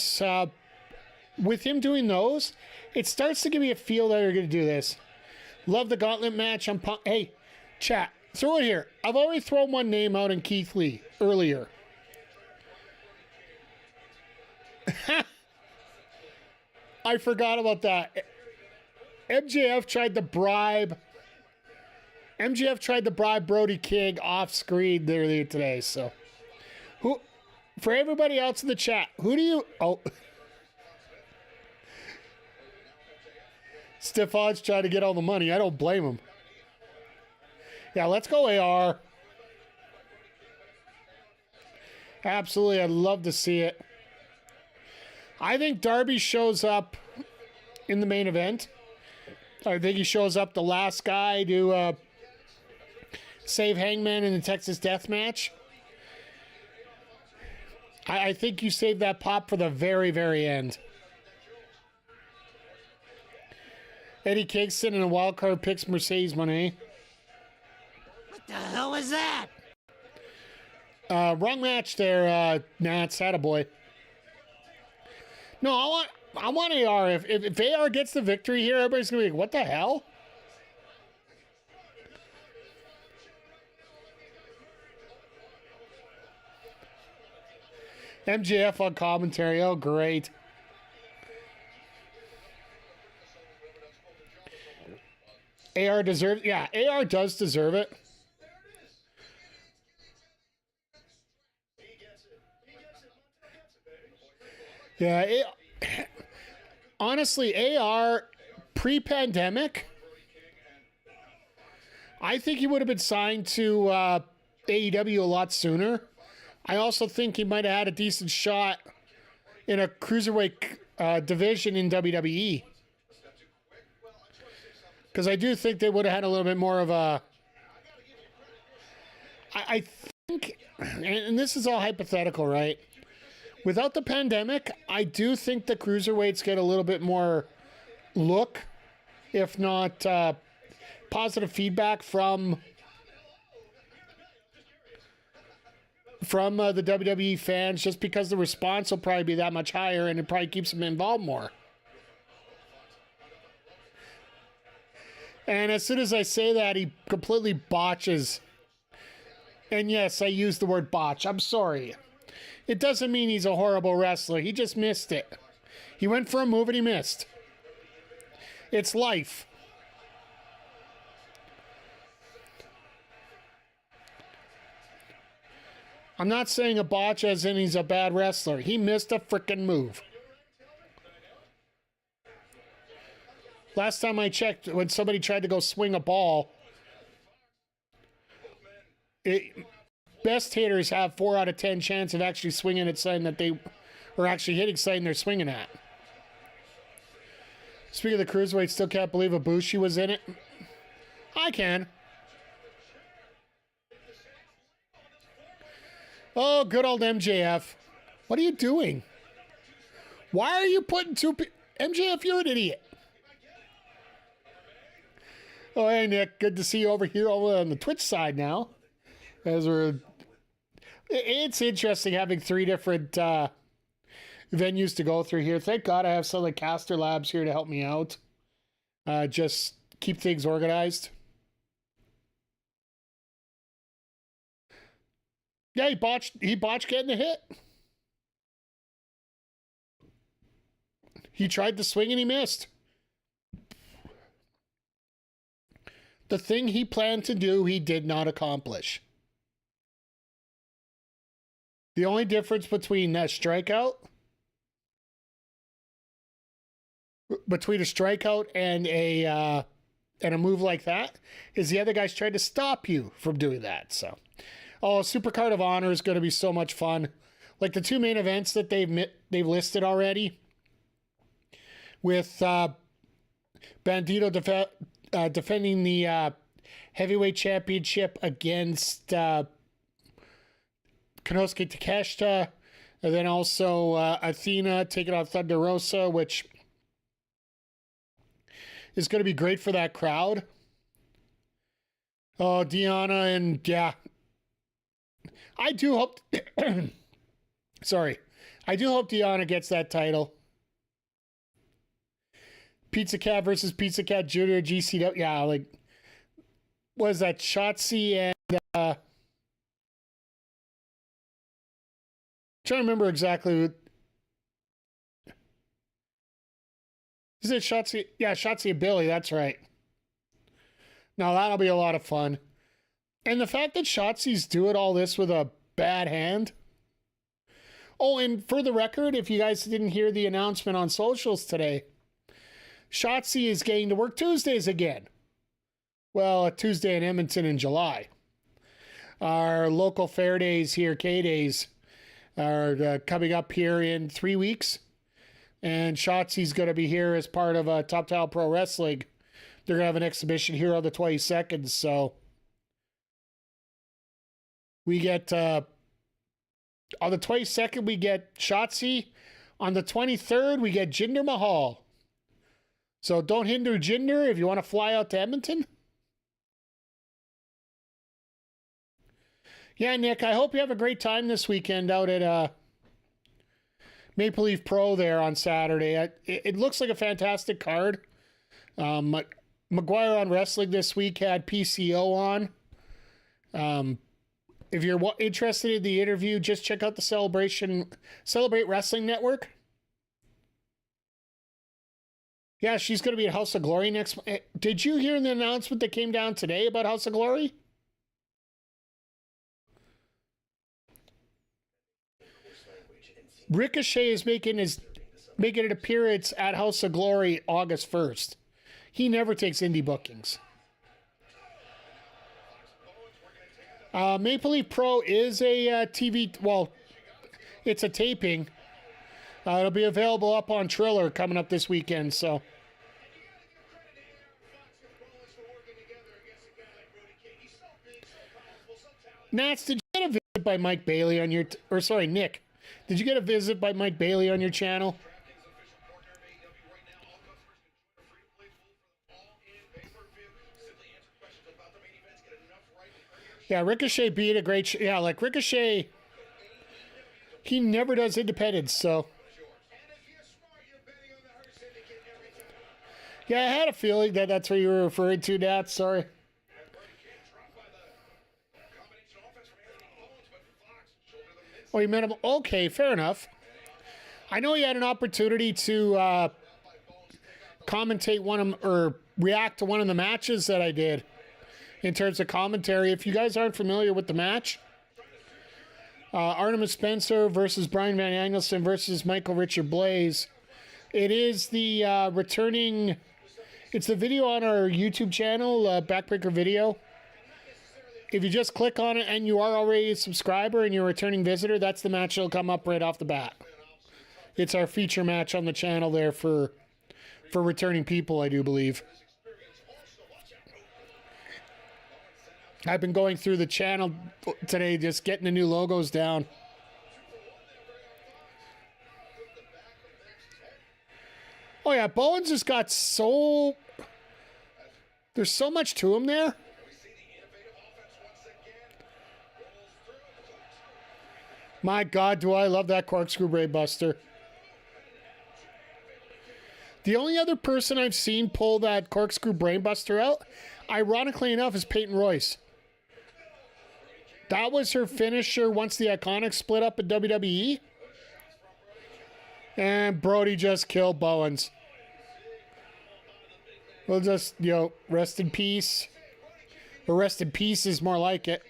with him doing those, it starts to give me a feel that they're going to do this. Love the gauntlet match. Hey, chat, throw it here. I've already thrown one name out in Keith Lee earlier. I forgot about that. MJF tried to bribe Brody King off screen earlier today. So, for everybody else in the chat, who do you? Oh, Stiff Odds trying to get all the money. I don't blame him. Yeah, let's go AR. Absolutely, I'd love to see it. I think Darby shows up in the main event. I think he shows up the last guy to save Hangman in the Texas Death Match. I think you save that pop for the very, very end. Eddie Kingston in a wild card picks Mercedes Mone. What the hell was that? Wrong match there, Nats. Attaboy. No, I want AR. If AR gets the victory here, everybody's going to be like, what the hell? MJF on commentary. Oh, great. AR deserves... Yeah, AR does deserve it. Yeah, honestly, AR pre-pandemic, I think he would have been signed to AEW a lot sooner. I also think he might have had a decent shot in a cruiserweight division in WWE. Because I do think they would have had a little bit more of a... I think, and this is all hypothetical, right? Without the pandemic, I do think the cruiserweights get a little bit more look, if not positive feedback from the WWE fans, just because the response will probably be that much higher and it probably keeps them involved more. And as soon as I say that, he completely botches. And yes, I use the word botch. I'm sorry. It doesn't mean he's a horrible wrestler. He just missed it. He went for a move and he missed. It's life. I'm not saying a botch as in he's a bad wrestler. He missed a freaking move. Last time I checked, when somebody tried to go swing a ball, best hitters have 4 out of 10 chance of actually swinging at something that they are actually hitting something they're swinging at. Speaking of the cruiserweight, still can't believe Ibushi was in it. I can. Oh, good old MJF. What are you doing? Why are you putting MJF, you're an idiot. Oh, hey, Nick. Good to see you over here on the Twitch side now. It's interesting having 3 different venues to go through here. Thank God I have some of the Caster Labs here to help me out. Just keep things organized. Yeah, he botched getting the hit. He tried to swing and he missed. The thing he planned to do, he did not accomplish. The only difference between a strikeout and a move like that is the other guys tried to stop you from doing that. So, Supercard of Honor is going to be so much fun. Like the 2 main events that they've listed already, with Bandido defending the heavyweight championship against Konsuke Takeshita, and then also Athena taking on Thunder Rosa, which is going to be great for that crowd. Oh, Deanna, and yeah. I do hope... Sorry. I do hope Deanna gets that title. Pizza Cat versus Pizza Cat Jr. GCW. Yeah, like... Was that Shotzi and... trying to remember exactly... Is it Shotzi? Yeah, Shotzi and Billy. That's right. Now, that'll be a lot of fun. And the fact that Shotzi's doing all this with a bad hand. Oh, and for the record, if you guys didn't hear the announcement on socials today, Shotzi is getting to work Tuesdays again. Well, a Tuesday in Edmonton in July. Our local fair days here, K-Days, are coming up here in 3 weeks. And Shotzi's going to be here as part of Top Tile Pro Wrestling. They're going to have an exhibition here on the 22nd. So we get, on the 22nd, we get Shotzi. On the 23rd, we get Jinder Mahal. So don't hinder Jinder if you want to fly out to Edmonton. Yeah, Nick, I hope you have a great time this weekend out at Maple Leaf Pro there on Saturday. It looks like a fantastic card. McGuire on Wrestling this week had PCO on. If you're interested in the interview, just check out the Celebrate Wrestling Network. Yeah, she's going to be at House of Glory next month. Did you hear the announcement that came down today about House of Glory? Ricochet is making an appearance at House of Glory August 1st. He never takes indie bookings. Maple Leaf Pro is a TV... Well, it's a taping. It'll be available up on Triller coming up this weekend, so... Nats, did you get a visit by Mike Bailey on your... Nick. Did you get a visit by Mike Bailey on your channel? Yeah, Ricochet beat a great... Yeah, like Ricochet, he never does independence, so... Yeah, I had a feeling that that's what you were referring to, Nat. Sorry. Oh, you met him? Okay, fair enough. I know you had an opportunity to commentate or react to one of the matches that I did in terms of commentary. If you guys aren't familiar with the match, Artemis Spencer versus Brian Van Angleson versus Michael Richard Blaze. It is the returning... It's the video on our YouTube channel, Backbreaker Video. If you just click on it and you are already a subscriber and you're a returning visitor, that's the match that'll come up right off the bat. It's our feature match on the channel there for returning people, I do believe. I've been going through the channel today, just getting the new logos down. Oh yeah, Bowens has got so... There's so much to him there. My God, do I love that corkscrew brainbuster. The only other person I've seen pull that corkscrew brainbuster out, ironically enough, is Peyton Royce. That was her finisher once the Iconics split up at WWE. And Brody just killed Bowens. We'll just, rest in peace. Or rest in peace is more like it.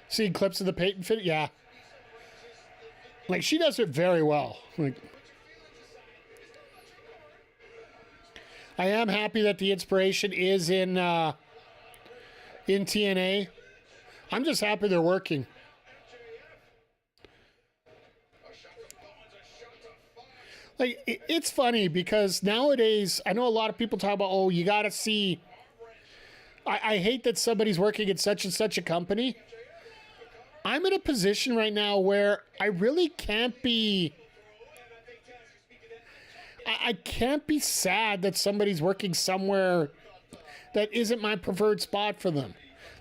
Seeing clips of the Peyton fit? Yeah. Like, she does it very well. Like, I am happy that the inspiration is in TNA. I'm just happy they're working. Like, it's funny because nowadays, I know a lot of people talk about, oh, you got to see. I hate that somebody's working at such and such a company. I'm in a position right now where I really can't be... I can't be sad that somebody's working somewhere that isn't my preferred spot for them.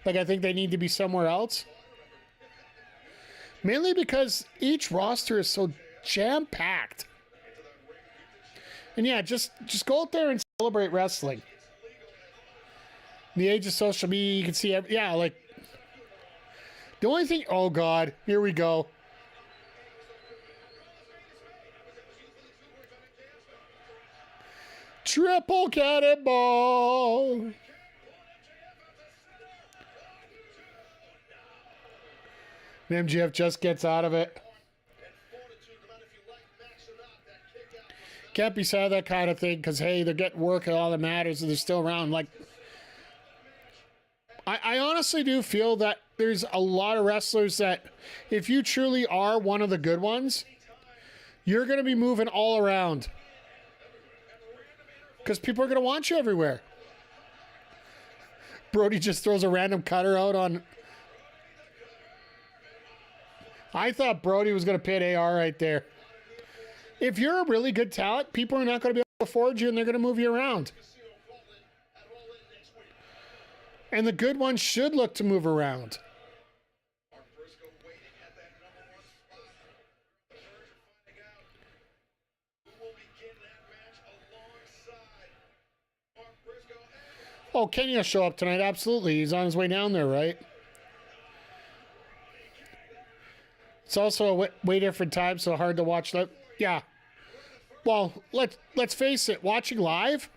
Like, I think they need to be somewhere else. Mainly because each roster is so jam-packed. And yeah, just go out there and celebrate wrestling. In the age of social media, you can see, yeah, like, the only thing, oh God, here we go. Triple cannonball. And MJF just gets out of it. Can't be sad that kind of thing because, hey, they're getting work and all that matters and they're still around. Like, I honestly do feel that there's a lot of wrestlers that if you truly are one of the good ones, you're going to be moving all around. Because people are going to want you everywhere. Brody just throws a random cutter out on... I thought Brody was going to pin AR right there. If you're a really good talent, people are not going to be able to afford you and they're going to move you around. And the good ones should look to move around. Oh, Kenny will show up tonight. Absolutely. He's on his way down there, right? It's also a way different time, so hard to watch that. Yeah. Well, let's face it. Watching live...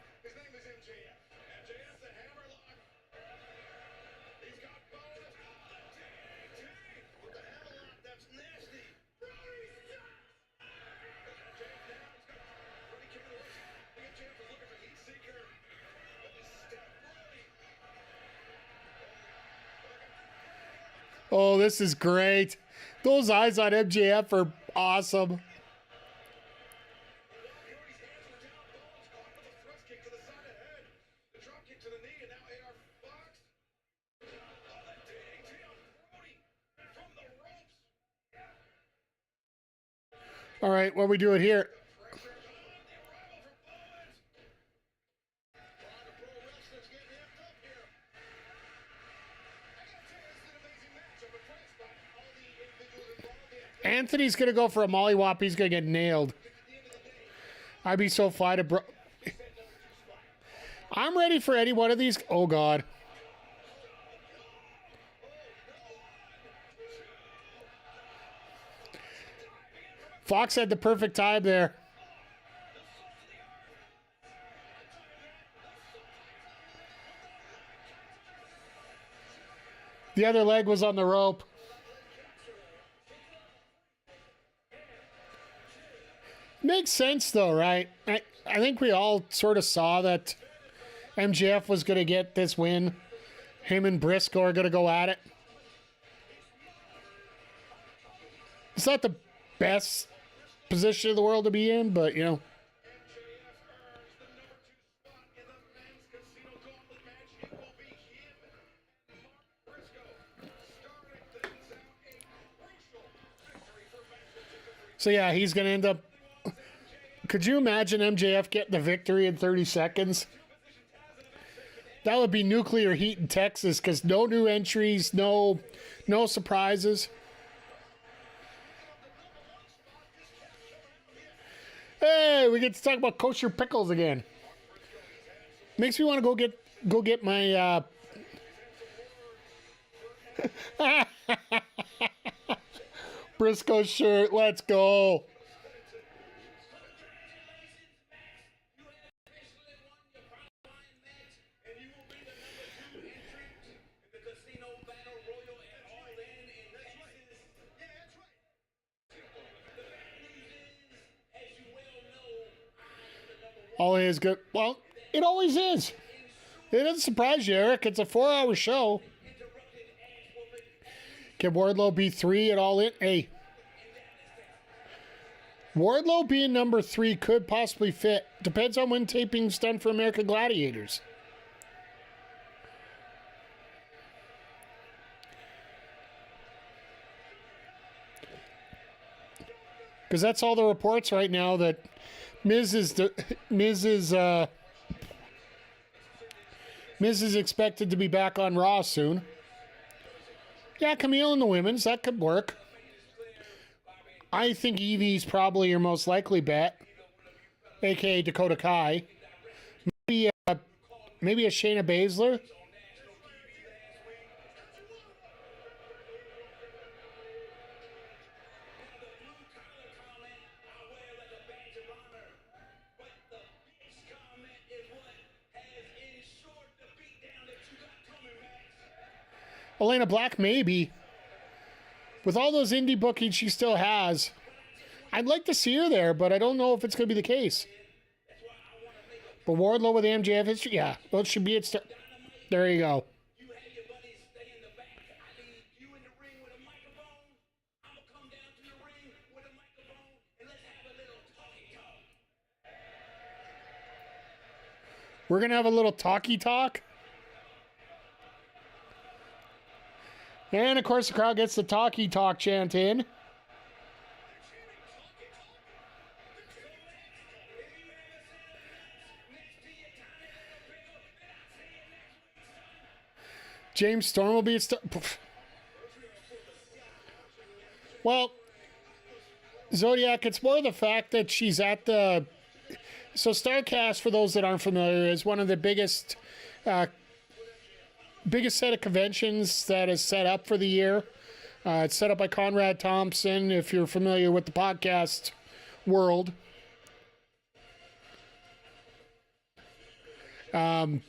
Oh, this is great. Those eyes on MJF are awesome. All right, what are we doing here? Anthony's going to go for a mollywop. He's going to get nailed. I'd be so fly to I'm ready for any one of these. Oh, God. Fox had the perfect time there. The other leg was on the rope. Makes sense, though, right? I think we all sort of saw that MJF was going to get this win. Him and Briscoe are going to go at it. It's not the best position in the world to be in, but, you know. So, yeah, he's going to end up... Could you imagine MJF getting the victory in 30 seconds? That would be nuclear heat in Texas because no new entries, no surprises. Hey, we get to talk about kosher pickles again. Makes me want to go get my Briscoe shirt. Let's go. All is good. Well, it always is. It doesn't surprise you, Eric. It's a 4-hour show. Can Wardlow be 3 at All In? Hey. Wardlow being number 3 could possibly fit. Depends on when taping's done for American Gladiators. Because that's all the reports right now that Miz is expected to be back on Raw soon. Yeah, Camille in the women's, that could work. I think Evie's probably your most likely bet, aka Dakota Kai. Maybe a Shayna Baszler. Elena Black, maybe. With all those indie bookings she still has, I'd like to see her there, but I don't know if it's going to be the case. But Wardlow with the MJF history, yeah. Well, it should be it. There you go. We're going to have a little talkie talk. And, of course, the crowd gets the talkie talk chant in. James Storm will be at Well, Zodiac, it's more the fact that she's at the... So Starcast, for those that aren't familiar, is one of the biggest set of conventions that is set up for the year. It's set up by Conrad Thompson, if you're familiar with the podcast world. And,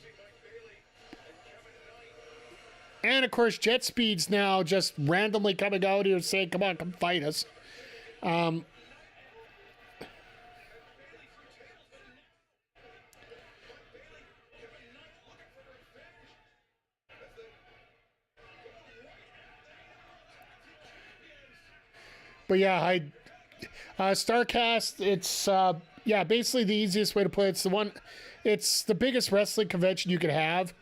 of course, Jet Speed's now just randomly coming out here saying, come on, come fight us. But, yeah, Starcast, it's, basically the easiest way to put it. It's the biggest wrestling convention you could have.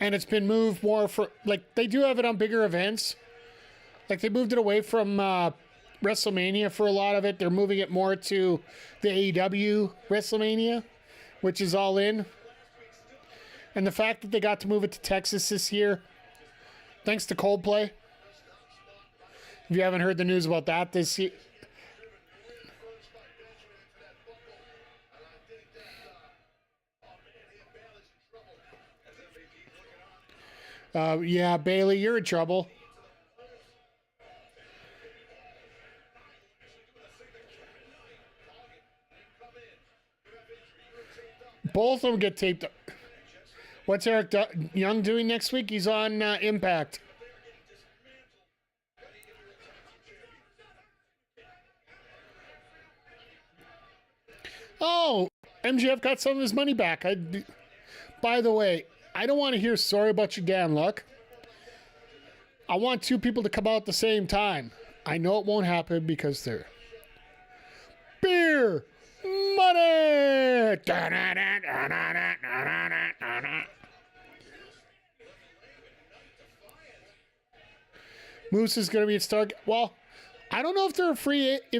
And it's been moved more for, like, they do have it on bigger events. Like, they moved it away from WrestleMania for a lot of it. They're moving it more to the AEW WrestleMania, which is all in. And the fact that they got to move it to Texas this year, thanks to Coldplay. If you haven't heard the news about that this year. Yeah, Bailey, you're in trouble. Both of them get taped up. What's Eric Young doing next week? He's on Impact. Oh, MJF got some of his money back. By the way, I don't want to hear sorry about your damn luck. I want two people to come out at the same time. I know it won't happen because they're beer money. Moose is going to be at Stark. Well, I don't know if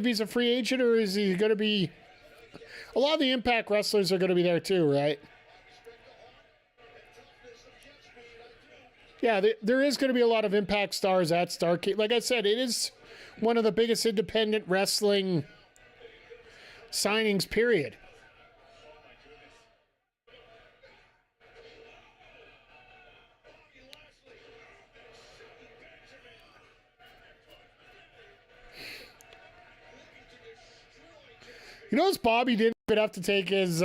he's a free agent or is he going to be. A lot of the Impact wrestlers are going to be there too, right? Yeah, there is going to be a lot of Impact stars at Starrcade. Like I said, it is one of the biggest independent wrestling signings, period. You notice Bobby didn't even have to take his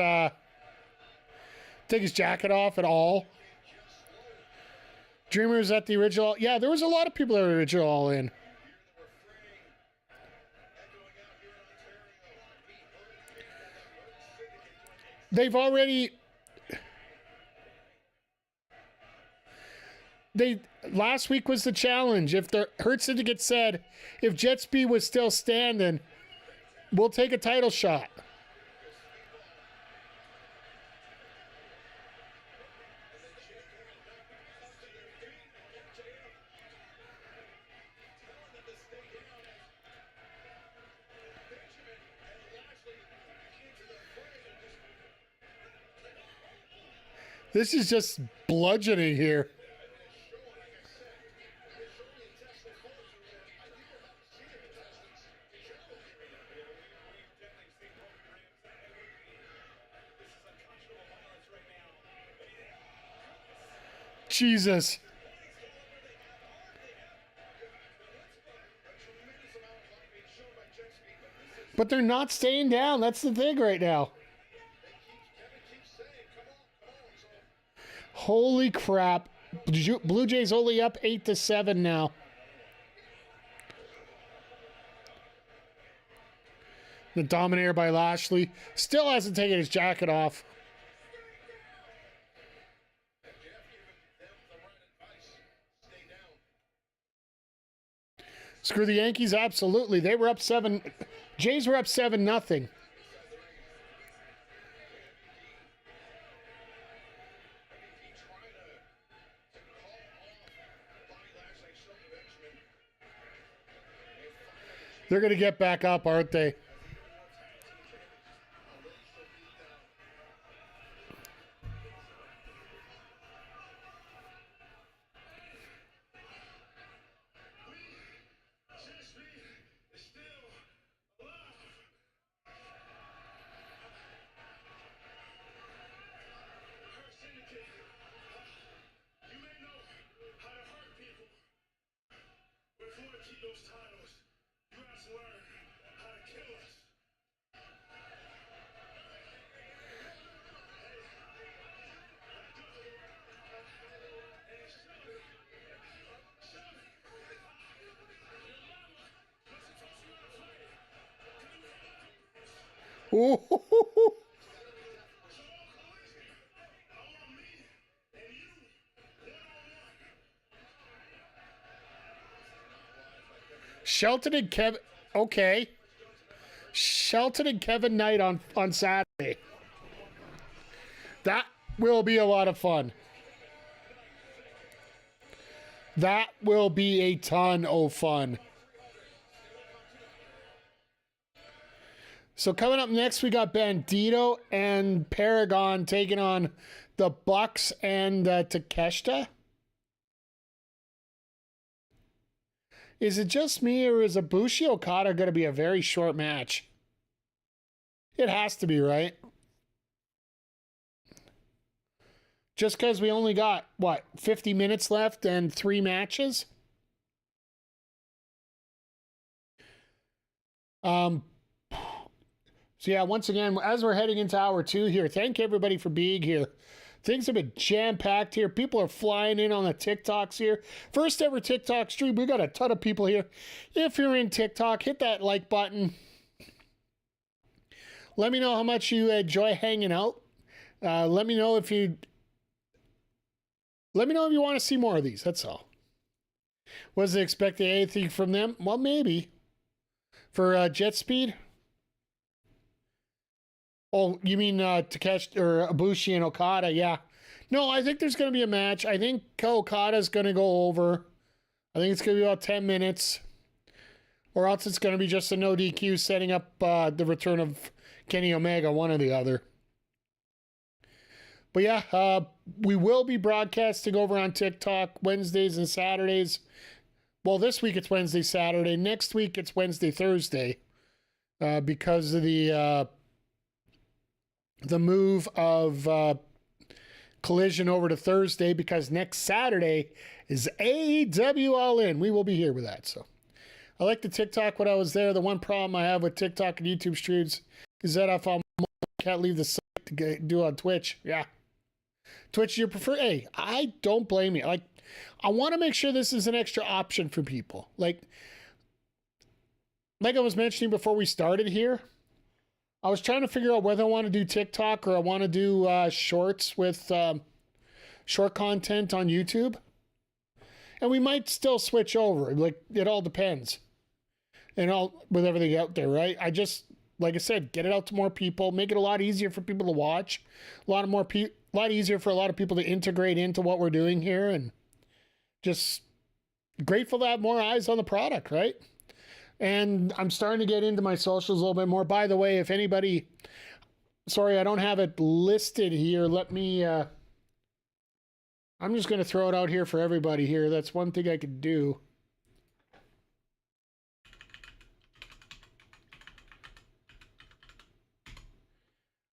jacket off at all. Dreamer was at the original. Yeah, there was a lot of people at the original All In. They've already. Last week was the challenge. If the Hurt Syndicate said, if Jet Speed was still standing, we'll take a title shot. This is just bludgeoning here. Jesus. But they're not staying down. That's the thing right now. Holy crap. Blue Jays only up 8-7 now. The Dominator by Lashley. Still hasn't taken his jacket off. Screw the Yankees, absolutely. They were up 7. Jays were up 7-0. They're going to get back up, aren't they? Ooh. Shelton and Kevin. Okay. Shelton and Kevin Knight on Saturday. That will be a lot of fun. That will be a ton of fun. So coming up next, we got Bandido and Paragon taking on the Bucks and Takeshita. Is it just me, or is Ibushi Okada going to be a very short match? It has to be, right? Just because we only got, 50 minutes left and 3 matches? So yeah, once again, as we're heading into hour 2 here, thank everybody for being here. Things have been jam-packed here. People are flying in on the TikToks here. First ever TikTok stream. We got a ton of people here. If you're in TikTok, hit that like button. Let me know how much you enjoy hanging out. Let me know if you want to see more of these. That's all. Was it expecting anything from them? Well, maybe. For Jet Speed? Oh, you mean Takeshita or Ibushi and Okada? Yeah. No, I think there's going to be a match. I think Okada's going to go over. I think it's going to be about 10 minutes. Or else it's going to be just a no DQ setting up the return of Kenny Omega, one or the other. But yeah, we will be broadcasting over on TikTok Wednesdays and Saturdays. Well, this week it's Wednesday, Saturday. Next week it's Wednesday, Thursday. Because of the move of Collision over to Thursday, because next Saturday is AEW All In. We will be here with that. So I like the TikTok when I was there. The one problem I have with TikTok and YouTube streams is that if I can't leave the site to do on Twitch. Yeah. Twitch, you prefer? Hey, I don't blame you. Like, I want to make sure this is an extra option for people. Like I was mentioning before we started here, I was trying to figure out whether I want to do TikTok or I want to do shorts with short content on YouTube. And we might still switch over. Like, it all depends. And all with everything out there, right? I just, like I said, get it out to more people, make it a lot easier for people to watch, a lot easier for a lot of people to integrate into what we're doing here, and just grateful to have more eyes on the product, right? And I'm starting to get into my socials a little bit more. By the way, if anybody, sorry, I don't have it listed here. Let me I'm just going to throw it out here for everybody here. That's one thing I could do.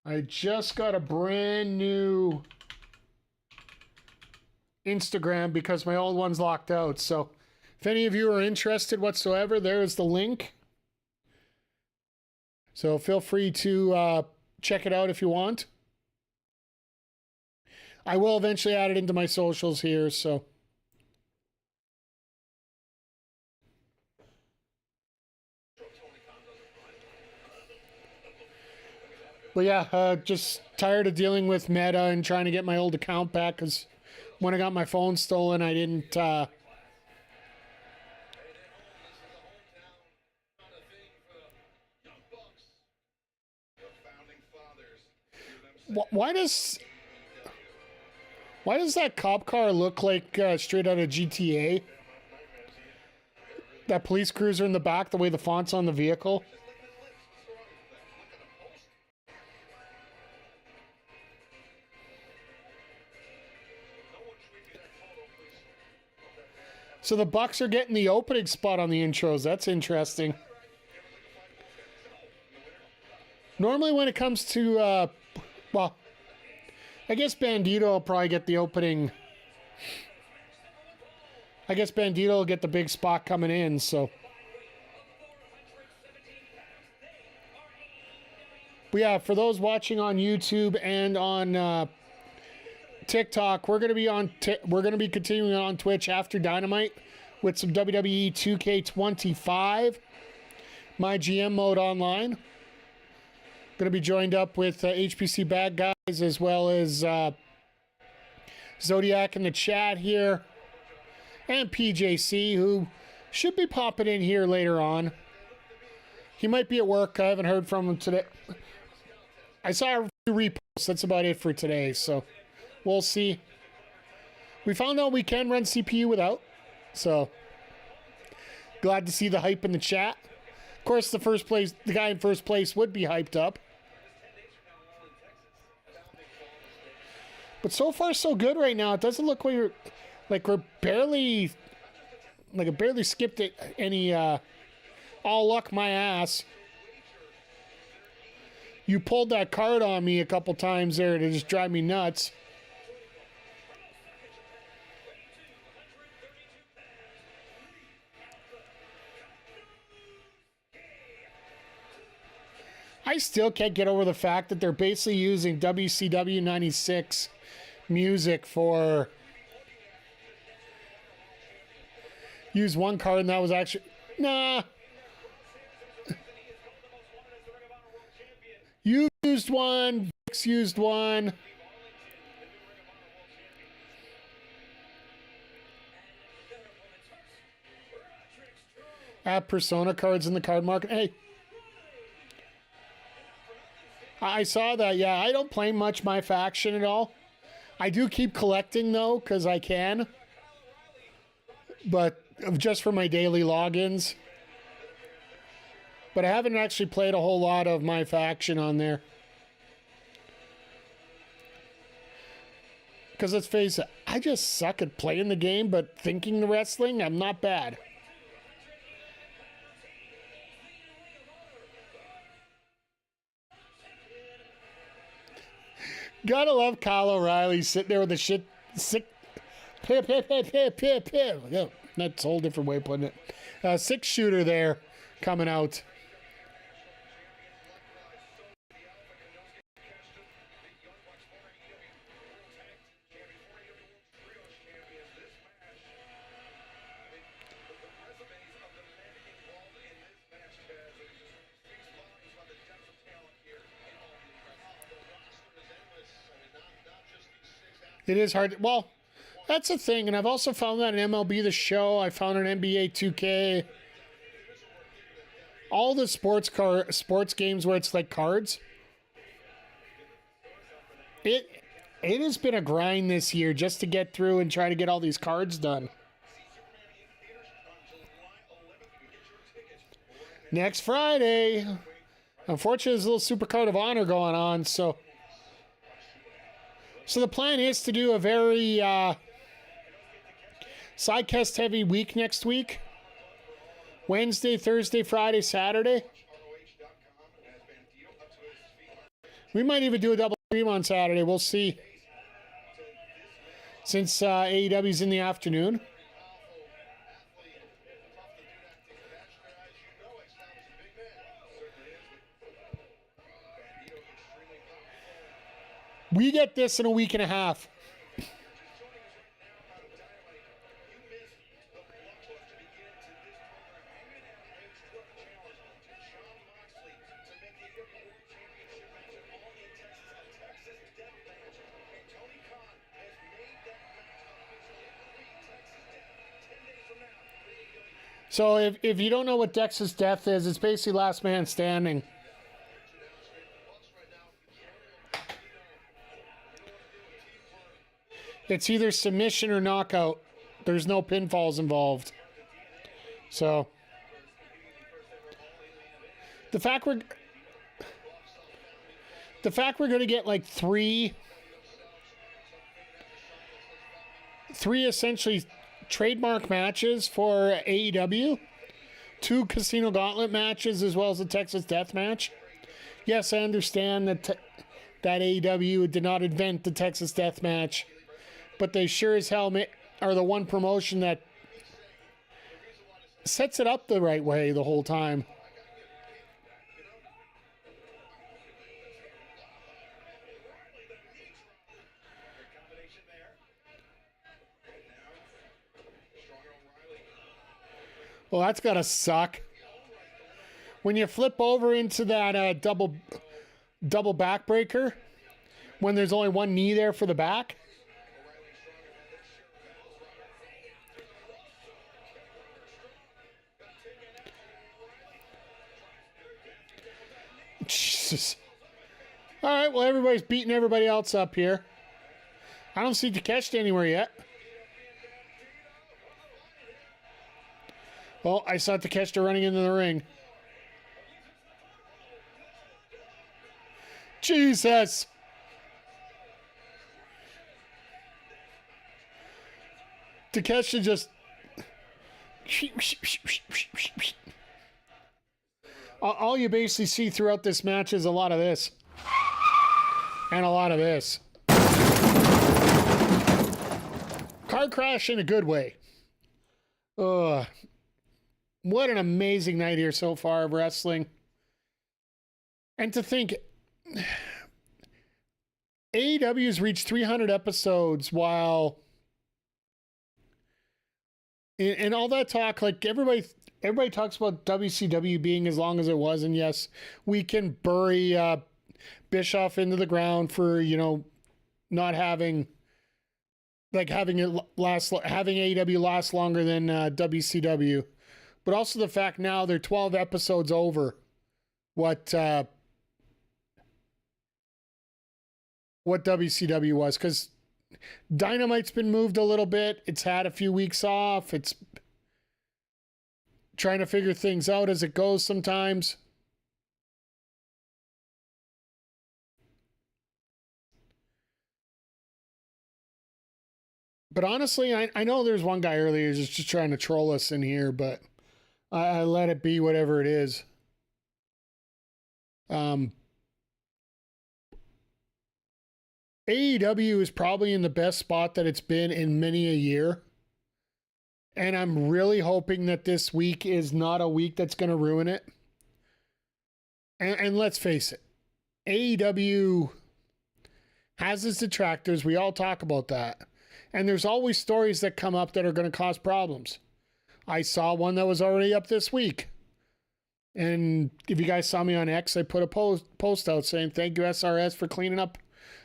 I just got a brand new Instagram because my old one's locked out. So if any of you are interested whatsoever, there's the link. So feel free to check it out if you want. I will eventually add it into my socials here, so. But yeah, just tired of dealing with Meta and trying to get my old account back because when I got my phone stolen, I didn't. Why does that cop car look like straight out of GTA? That police cruiser in the back, the way the font's on the vehicle. So the Bucks are getting the opening spot on the intros. That's interesting. Normally when it comes to, well, I guess Bandido will probably get the opening. I guess Bandido will get the big spot coming in, so. But yeah, for those watching on YouTube and on TikTok, we're gonna be continuing on Twitch after Dynamite with some WWE 2K25, my GM mode online. Gonna be joined up with HPC Bad Guys as well as Zodiac in the chat here, and PJC, who should be popping in here later on. He might be at work. I haven't heard from him today. I saw a few reposts. That's about it for today, so we'll see. We found out we can run CPU without, so glad to see the hype in the chat. Of course, the guy in first place would be hyped up. But so far, so good right now. It doesn't look like we're barely, like I barely skipped it any, all luck my ass. You pulled that card on me a couple times there to just drive me nuts. I still can't get over the fact that they're basically using WCW 96 music for use one card, and that was actually nah. You used one, Vix used one. Add Persona cards in the card market. Hey. I saw that, yeah. I don't play much my faction at all. I do keep collecting, though, because I can. But just for my daily logins. But I haven't actually played a whole lot of my faction on there. Because let's face it, I just suck at playing the game, but thinking the wrestling, I'm not bad. Gotta love Kyle O'Reilly sitting there with the sick pip. Oh, that's a whole different way of putting it. 6-shooter there coming out. It is hard. Well, that's a thing. And I've also found that in MLB The Show. I found it in NBA 2K. All the sports games where it's like cards. It has been a grind this year just to get through and try to get all these cards done. Next Friday. Unfortunately, there's a little Super Card of Honor going on, so the plan is to do a very Sidecast heavy week next week. Wednesday, Thursday, Friday, Saturday. We might even do a double stream on Saturday. We'll see. Since AEW's in the afternoon. We get this in a week and a half. So if you don't know what Texas Death is, it's basically last man standing. It's either submission or knockout. There's no pinfalls involved. So the fact we're going to get like three essentially trademark matches for AEW, 2 Casino Gauntlet matches as well as a Texas Death match. Yes, I understand that AEW did not invent the Texas Death match, but they sure as hell are the one promotion that sets it up the right way the whole time. Well, that's gotta suck. When you flip over into that double backbreaker, when there's only one knee there for the back. Jesus. All right, well, everybody's beating everybody else up here. I don't see Takeshita anywhere yet. Well, I saw Takeshita running into the ring. Jesus. Takeshita just... All you basically see throughout this match is a lot of this. And a lot of this. Car crash in a good way. Ugh. What an amazing night here so far of wrestling. And to think, AEW's reached 300 episodes while... And all that talk, like everybody talks about WCW being as long as it was, and yes, we can bury Bischoff into the ground for, not having AEW last longer than WCW. But also the fact now they're 12 episodes over what WCW was, because Dynamite's been moved a little bit. It's had a few weeks off. It's trying to figure things out as it goes sometimes. But honestly, I know there's one guy earlier who's just trying to troll us in here, but I let it be whatever it is. AEW is probably in the best spot that it's been in many a year. And I'm really hoping that this week is not a week that's going to ruin it. And let's face it, AEW has its detractors. We all talk about that. And there's always stories that come up that are going to cause problems. I saw one that was already up this week. And if you guys saw me on X, I put a post out saying, thank you, SRS, for cleaning up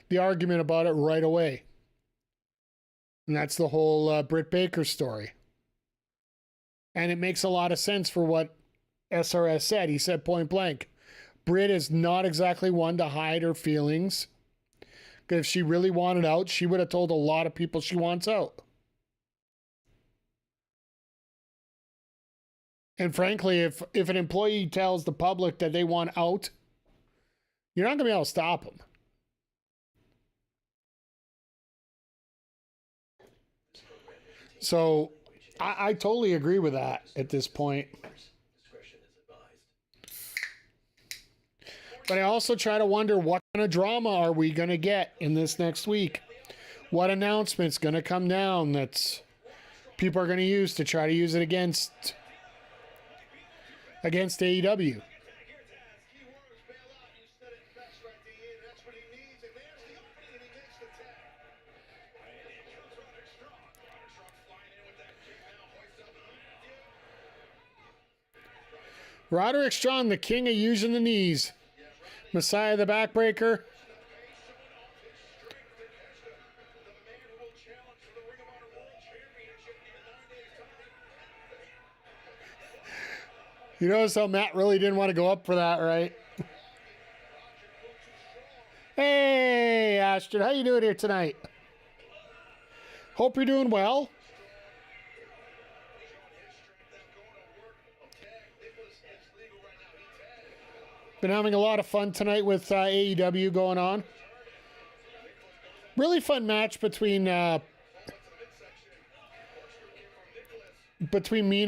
the argument about it right away. And that's the whole Britt Baker story. And it makes a lot of sense for what SRS said. He said point blank, Britt is not exactly one to hide her feelings. Because if she really wanted out, she would have told a lot of people she wants out. And frankly, if an employee tells the public that they want out, you're not going to be able to stop them. So I totally agree with that at this point. Discretion is advised. But I also try to wonder what kind of drama are we going to get in this next week? What announcement's going to come down that's people are going to use to try to use it against AEW? Roderick Strong, the king of using the knees. Messiah the backbreaker. You notice how Matt really didn't want to go up for that, right? Hey, Ashton, how you doing here tonight? Hope you're doing well. Been having a lot of fun tonight with AEW going on. Really fun match between Mina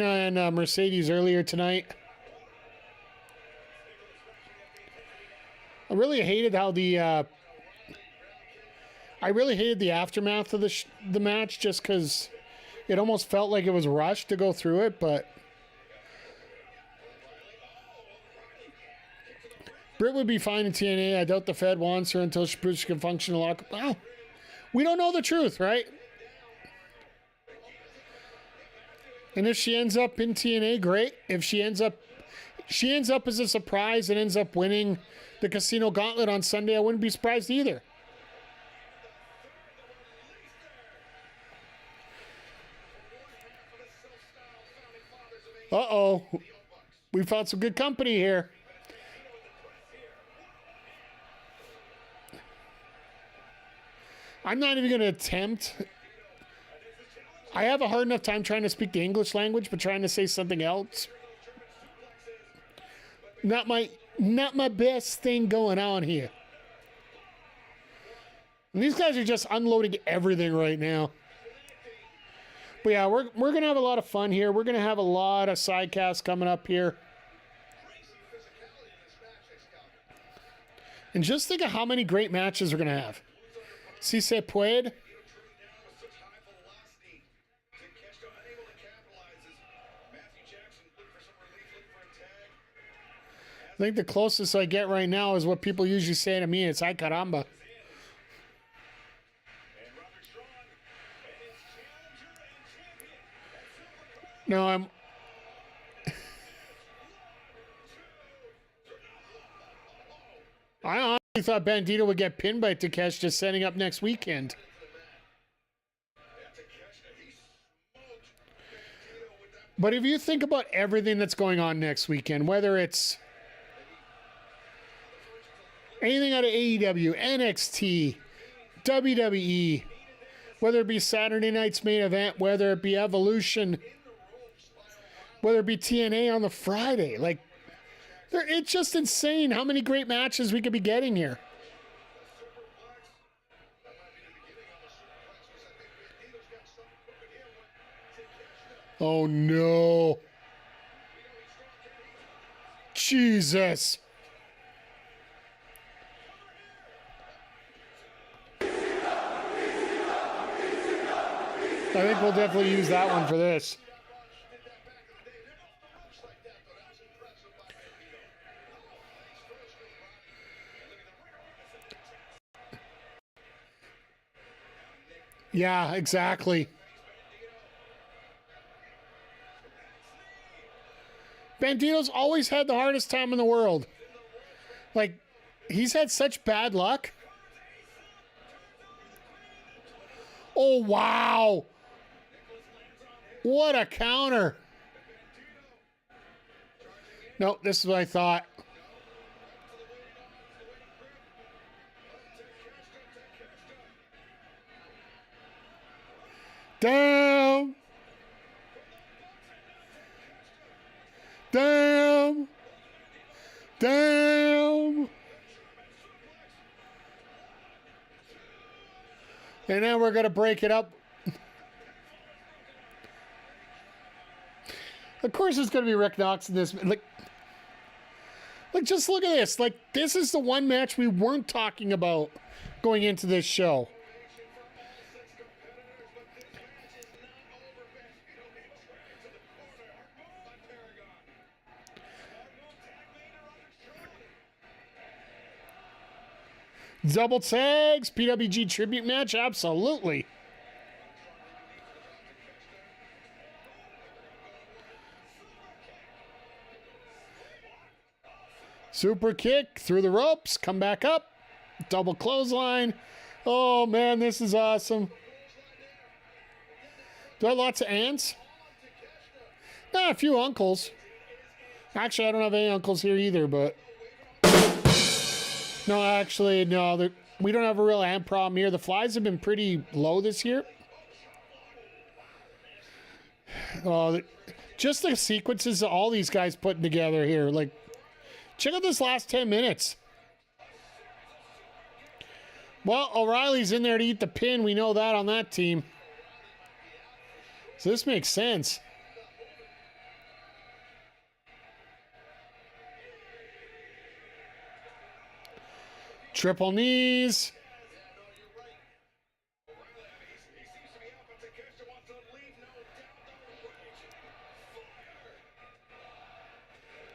and Mercedes earlier tonight. I really hated how the aftermath of the match, just because it almost felt like it was rushed to go through it, but Britt would be fine in TNA. I doubt the Fed wants her until she can function a lot. Well, we don't know the truth, right? And if she ends up in TNA, great. If she ends up as a surprise and ends up winning the Casino Gauntlet on Sunday, I wouldn't be surprised either. Uh-oh. We found some good company here. I'm not even going to attempt. I have a hard enough time trying to speak the English language, but trying to say something else. Not my best thing going on here. And these guys are just unloading everything right now. But yeah, we're going to have a lot of fun here. We're going to have a lot of sidecasts coming up here. And just think of how many great matches we're going to have. Si se puede. I think the closest I get right now is what people usually say to me. It's ay caramba. No, I honestly thought Bandido would get pinned by Takeshita setting up next weekend. But if you think about everything that's going on next weekend, whether it's anything out of AEW, NXT, WWE, whether it be Saturday night's main event, whether it be Evolution, whether it be TNA on the Friday, like, it's just insane how many great matches we could be getting here. Oh no. Jesus. I think we'll definitely use that one for this. Yeah, exactly. Bandido's always had the hardest time in the world. Like, he's had such bad luck. Oh, wow. What a counter. No, this is what I thought. Damn. Damn. Damn. And then we're going to break it up. Of course it's going to be Rick Knox in this. Like, just look at this. Like, this is the one match we weren't talking about going into this show. Double tags, PWG tribute match, absolutely. Super kick through the ropes, come back up, double clothesline. Oh man, this is awesome. Do I have lots of aunts? Nah, a few uncles. Actually, I don't have any uncles here either, but... No, actually, no. We don't have a real amp problem here. The flies have been pretty low this year. Just the sequences that all these guys putting together here. Like, check out this last 10 minutes. Well, O'Reilly's in there to eat the pin. We know that on that team. So this makes sense. Triple knees.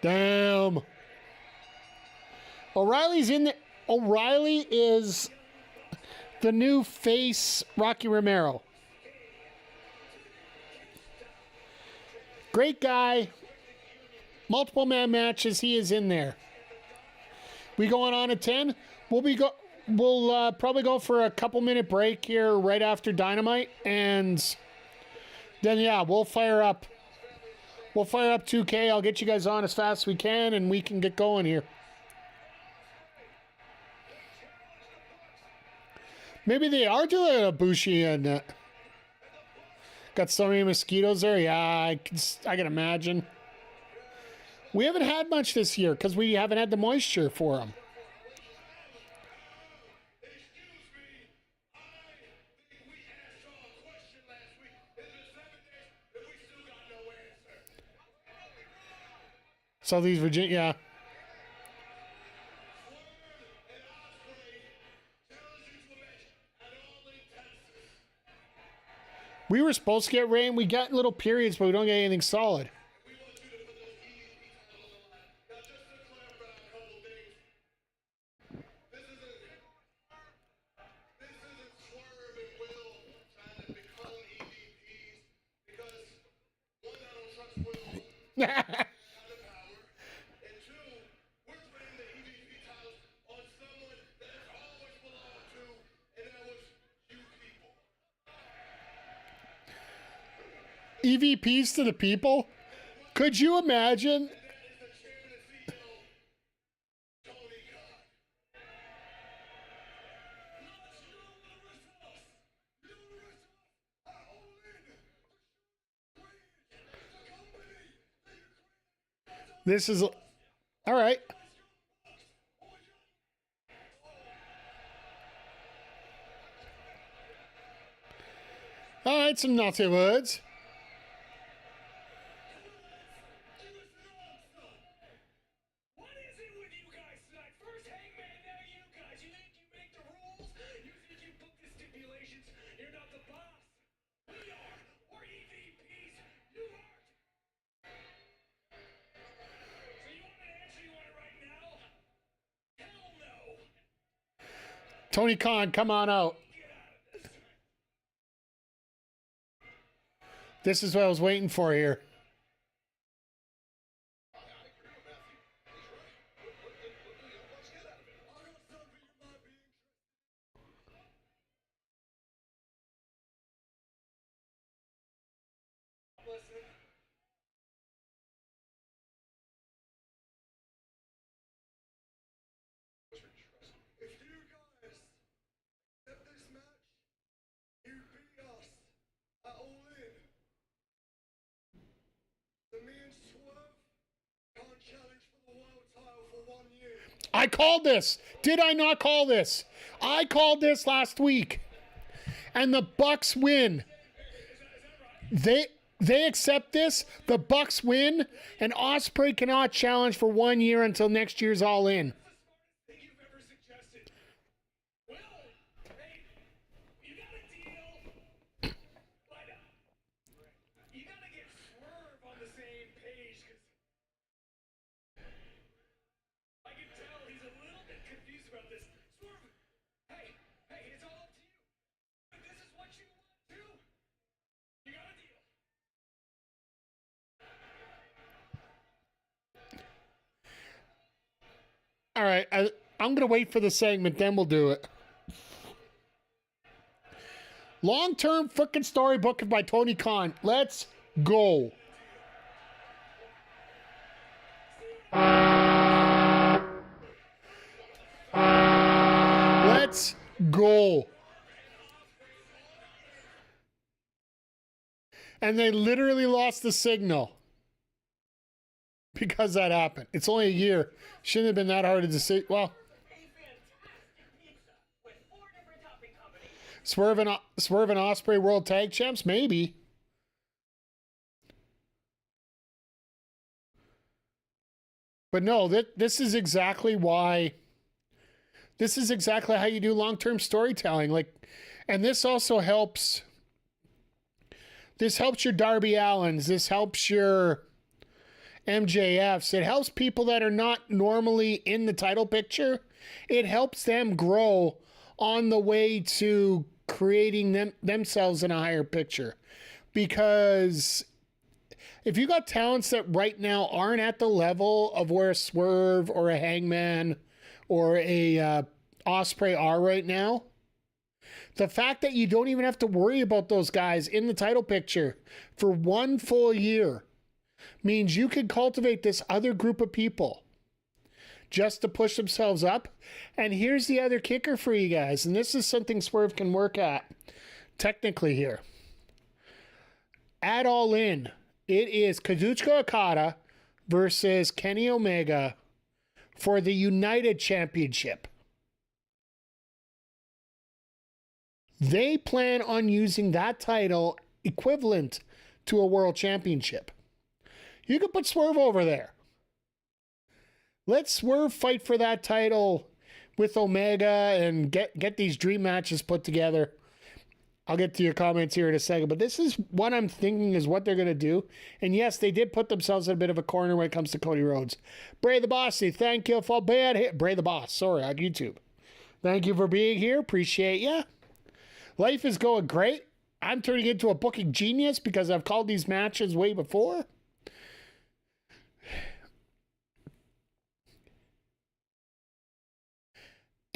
Damn. O'Reilly's in the... O'Reilly is the new face Rocky Romero. Great guy. Multiple man matches. He is in there. We going on at 10? We'll probably go for a couple-minute break here right after Dynamite, and then yeah, we'll fire up 2K. I'll get you guys on as fast as we can, and we can get going here. Maybe they are doing a Ibushi and got so many mosquitoes there. Yeah, I can imagine. We haven't had much this year because we haven't had the moisture for them. Southeast Virginia. We were supposed to get rain. We got little periods, but we don't get anything solid. EVPs to the people? Could you imagine? This is... All right. All right, some naughty words. Tony Khan, come on out. This is what I was waiting for here. I called this. Did I not call this? I called this last week. And the Bucks win. they accept this, the Bucks win, and Ospreay cannot challenge for 1 year until next year's All In. Thing you've ever suggested. Well, hey, you got a deal. But you gotta get Swerve on the same page, because I can tell he's a little bit confused about this. Swerve, hey, it's all up to you. If this is what you want to do, you got a deal. All right, I'm going to wait for the segment, then we'll do it. Long-term freaking storybook by Tony Khan. Let's go. Let's go. And they literally lost the signal because that happened. It's only a year. Shouldn't have been that hard to say. Well, Swerve and Ospreay World Tag Champs, maybe. But no, this is exactly why. This is exactly how you do long-term storytelling. Like, and this also helps. This helps your Darby Allins. This helps your MJFs. It helps people that are not normally in the title picture. It helps them grow on the way to creating themselves in a higher picture. Because if you got talents that right now aren't at the level of where a Swerve or a Hangman or a Ospreay are right now, the fact that you don't even have to worry about those guys in the title picture for 1 full year means you can cultivate this other group of people just to push themselves up. And here's the other kicker for you guys, and this is something Swerve can work at technically here. At All In, it is Kuzuchka Okada versus Kenny Omega for the United Championship. They plan on using that title equivalent to a world championship. You could put Swerve over there. Let Swerve fight for that title with Omega and get these dream matches put together. I'll get to your comments here in a second, but this is what I'm thinking is what they're going to do. And yes, they did put themselves in a bit of a corner when it comes to Cody Rhodes. Bray the Bossy, thank you for being here. Bray the Boss, sorry, on YouTube. Thank you for being here. Appreciate ya. Life is going great. I'm turning into a booking genius because I've called these matches way before.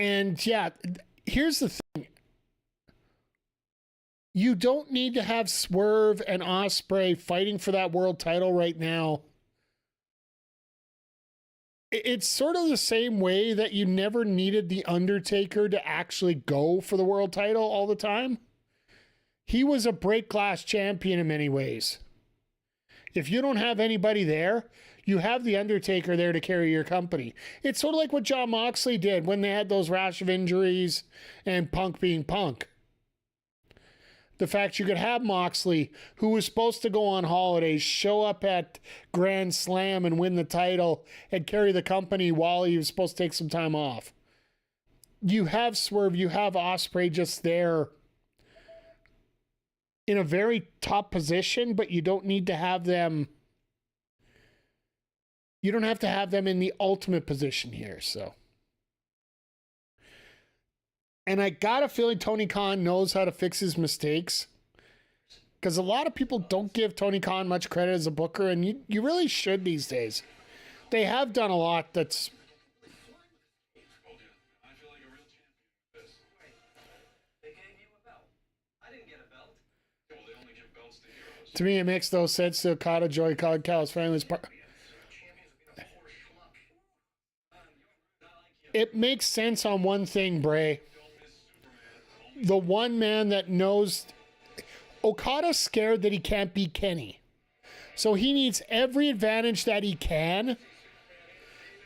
And yeah, here's the thing. You don't need to have Swerve and Ospreay fighting for that world title right now. It's sort of the same way that you never needed The Undertaker to actually go for the world title all the time. He was a break glass champion in many ways. If you don't have anybody there, you have The Undertaker there to carry your company. It's sort of like what Jon Moxley did when they had those rash of injuries and Punk being Punk. The fact you could have Moxley, who was supposed to go on holidays, show up at Grand Slam and win the title and carry the company while he was supposed to take some time off. You have Swerve, you have Ospreay just there in a very top position, but you don't need to have them. You don't have to have them in the ultimate position here, so. And I got a feeling Tony Khan knows how to fix his mistakes. Because a lot of people don't give Tony Khan much credit as a booker, and you really should these days. They have done a lot that's... To me, it makes no sense to Okada, Joy, Cod, Cal's family's part. It makes sense on one thing, Bray. The one man that knows... Okada's scared that he can't beat Kenny. So he needs every advantage that he can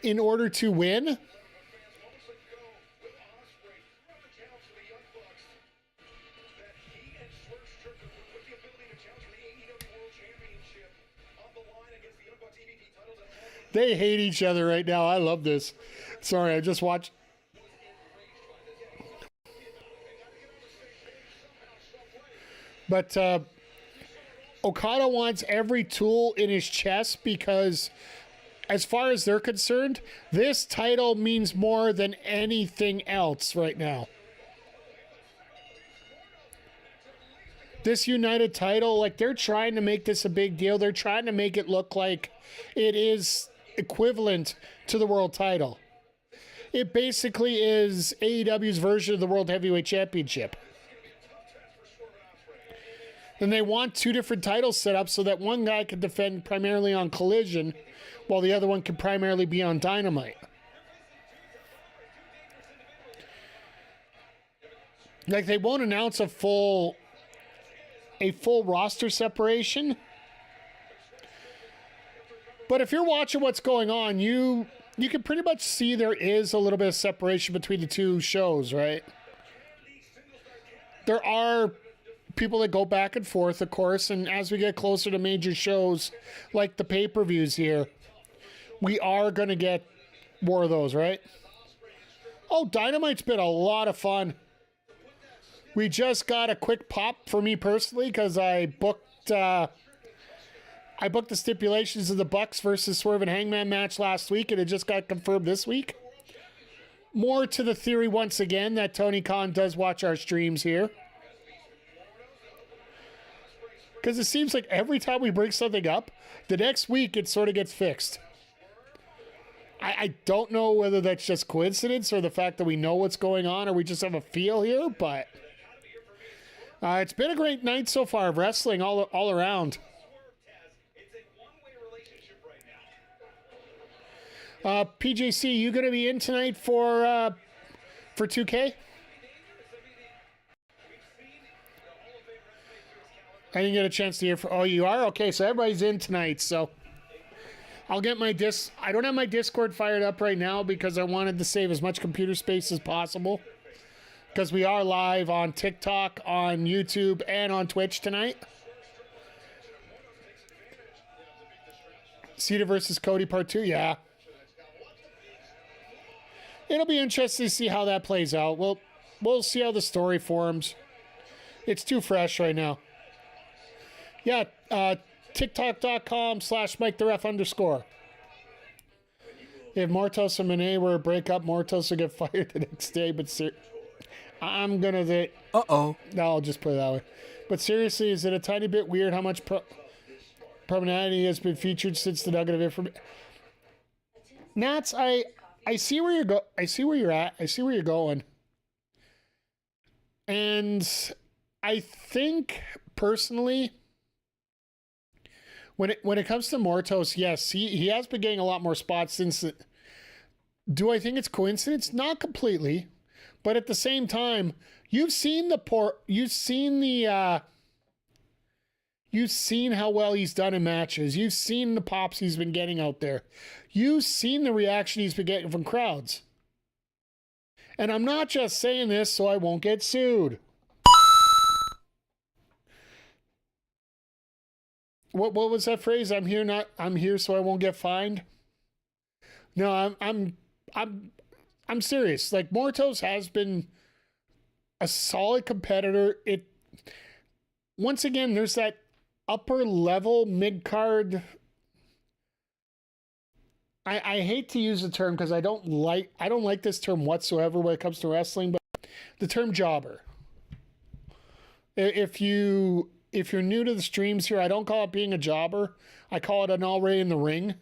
in order to win. They hate each other right now. I love this. Sorry, I just watched. But Okada wants every tool in his chest because, as far as they're concerned, this title means more than anything else right now. This United title, like, they're trying to make this a big deal. They're trying to make it look like it is equivalent to the world title. It basically is AEW's version of the World Heavyweight Championship. And they want two different titles set up so that one guy can defend primarily on Collision while the other one can primarily be on Dynamite. Like, they won't announce a full roster separation. But if you're watching what's going on, you can pretty much see there is a little bit of separation between the two shows, right? There are people that go back and forth, of course, and as we get closer to major shows like the pay-per-views here, we are going to get more of those, right? Oh, Dynamite's been a lot of fun. We just got a quick pop for me personally because I booked the stipulations of the Bucks versus Swerve and Hangman match last week, and it just got confirmed this week. More to the theory once again that Tony Khan does watch our streams here. Because it seems like every time we bring something up, the next week it sort of gets fixed. I don't know whether that's just coincidence or the fact that we know what's going on or we just have a feel here, but it's been a great night so far of wrestling all around. PJC, you going to be in tonight for 2K? I didn't get a chance to hear. Oh, you are? Okay, so everybody's in tonight, so I'll get my I don't have my Discord fired up right now because I wanted to save as much computer space as possible because we are live on TikTok, on YouTube, and on Twitch tonight. Cena versus Cody Part 2, yeah. It'll be interesting to see how that plays out. We'll see how the story forms. It's too fresh right now. Yeah, TikTok.com/MikeTheRef_. If Mortos and Mone were a breakup, Mortos will get fired the next day. But I'm going to... No, I'll just put it that way. But seriously, is it a tiny bit weird how much prominency has been featured since the nugget of information? Nats, I see where you're I see where you're at. I see where you're going. And I think, personally... When it comes to Mortos, yes, he has been getting a lot more spots since. Do I think it's coincidence? Not completely, but at the same time, you've seen how well he's done in matches. You've seen the pops he's been getting out there. You've seen the reaction he's been getting from crowds. And I'm not just saying this so I won't get sued. What was that phrase? I'm here so I won't get fined. No, I'm serious. Like, Mortos has been a solid competitor. Once again, there's that upper level mid card. I hate to use the term because I don't like this term whatsoever when it comes to wrestling, but the term jobber. If you're new to the streams here, I don't call it being a jobber. I call it an already in the ring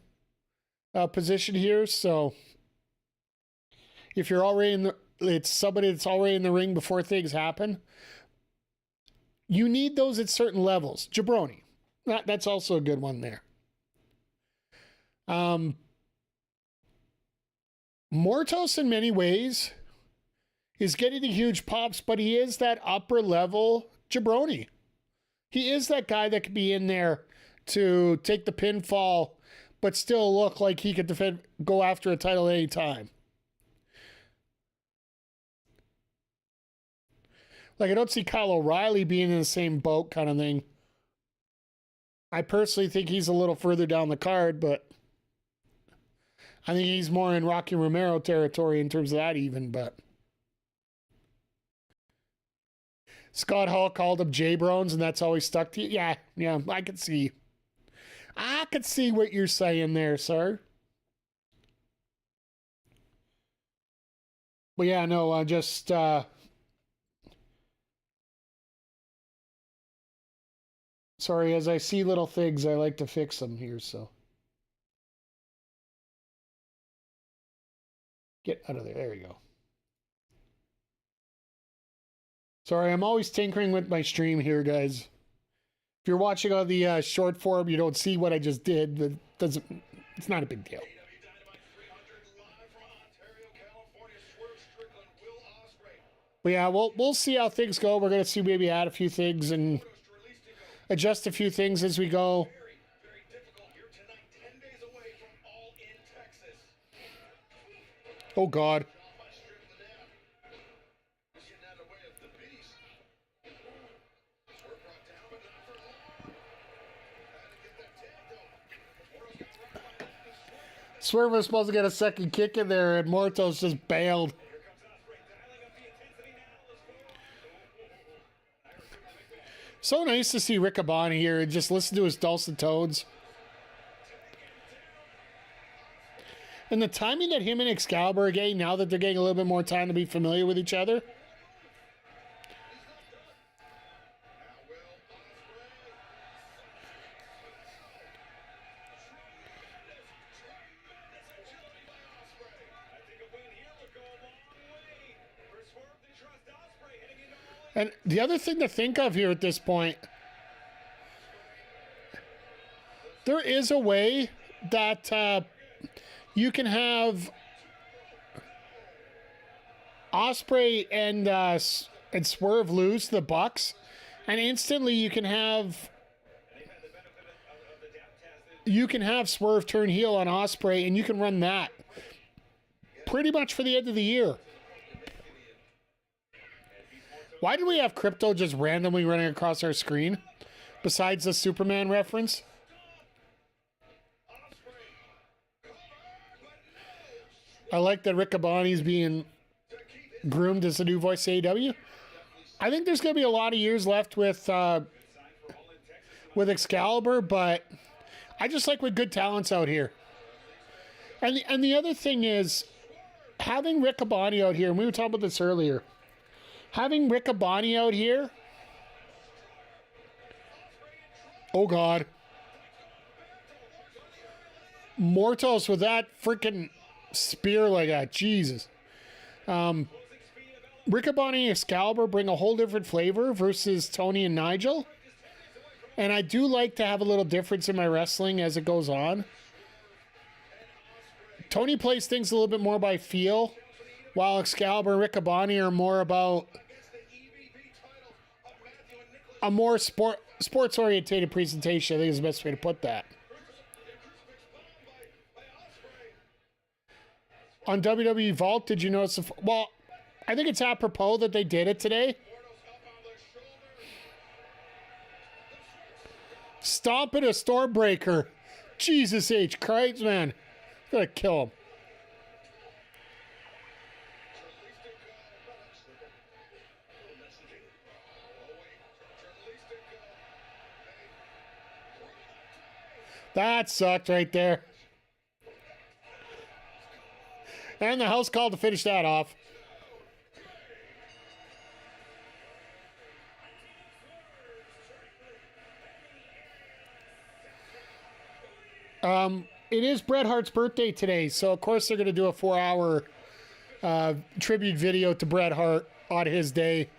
position here. So if you're already it's somebody that's already in the ring before things happen. You need those at certain levels. Jabroni. That's also a good one there. Mortos in many ways is getting the huge pops, but he is that upper level jabroni. He is that guy that could be in there to take the pinfall, but still look like he could go after a title at any time. Like, I don't see Kyle O'Reilly being in the same boat kind of thing. I personally think he's a little further down the card, but I think he's more in Rocky Romero territory in terms of that even, but Scott Hall called him J-Brones, and that's always stuck to you. Yeah, I could see what you're saying there, sir. But yeah, no, sorry, as I see little things, I like to fix them here, so. Get out of there. There you go. Sorry, I'm always tinkering with my stream here, guys. If you're watching on the short form, you don't see what I just did, but it's not a big deal. AEW Dynamite 300 live from Ontario, California. Swerve, Strickland, Will Ospreay. But yeah, we'll see how things go. We're going to see maybe add a few things and Mortos, Dralistico. adjust a few things as we go. Very, very difficult here tonight. 10 days away from All In Texas. Oh, God. Off by Strickland down. He's getting out of the way of the beast. Swerve brought down, but not for long. Had to get that tag though. Mortos got right by that. Swerve was supposed to get a second kick in there, and Mortos just bailed. Here comes Ospreay, dialing up the intensity now. Let's go. So nice to see Riccaboni here and just listen to his dulcet tones. And the timing that him and Excalibur are getting now that they're getting a little bit more time to be familiar with each other. And the other thing to think of here at this point, there is a way that you can have Ospreay and Swerve lose to the Bucks, and instantly you can have Swerve turn heel on Ospreay, and you can run that pretty much for the end of the year. Why did we have Crypto just randomly running across our screen? Besides the Superman reference? I like that Riccaboni's being groomed as the new voice of AEW. I think there's going to be a lot of years left with Excalibur, but I just like with good talents out here. And the other thing is, having Riccaboni out here, and we were talking about this earlier, having Riccaboni out here, oh God, Mortos with that freaking spear like that, Jesus. Riccaboni and Excalibur bring a whole different flavor versus Tony and Nigel. And I do like to have a little difference in my wrestling as it goes on. Tony plays things a little bit more by feel, while Excalibur and Riccaboni are more about a more sports-orientated presentation. I think is the best way to put that. On WWE Vault, did you notice? Well, I think it's apropos that they did it today. Stomping a Stormbreaker. Jesus H. Christ, man. Gonna kill him. That sucked right there. And the house call to finish that off. It is Bret Hart's birthday today, so of course they're going to do a 4-hour tribute video to Bret Hart on his day.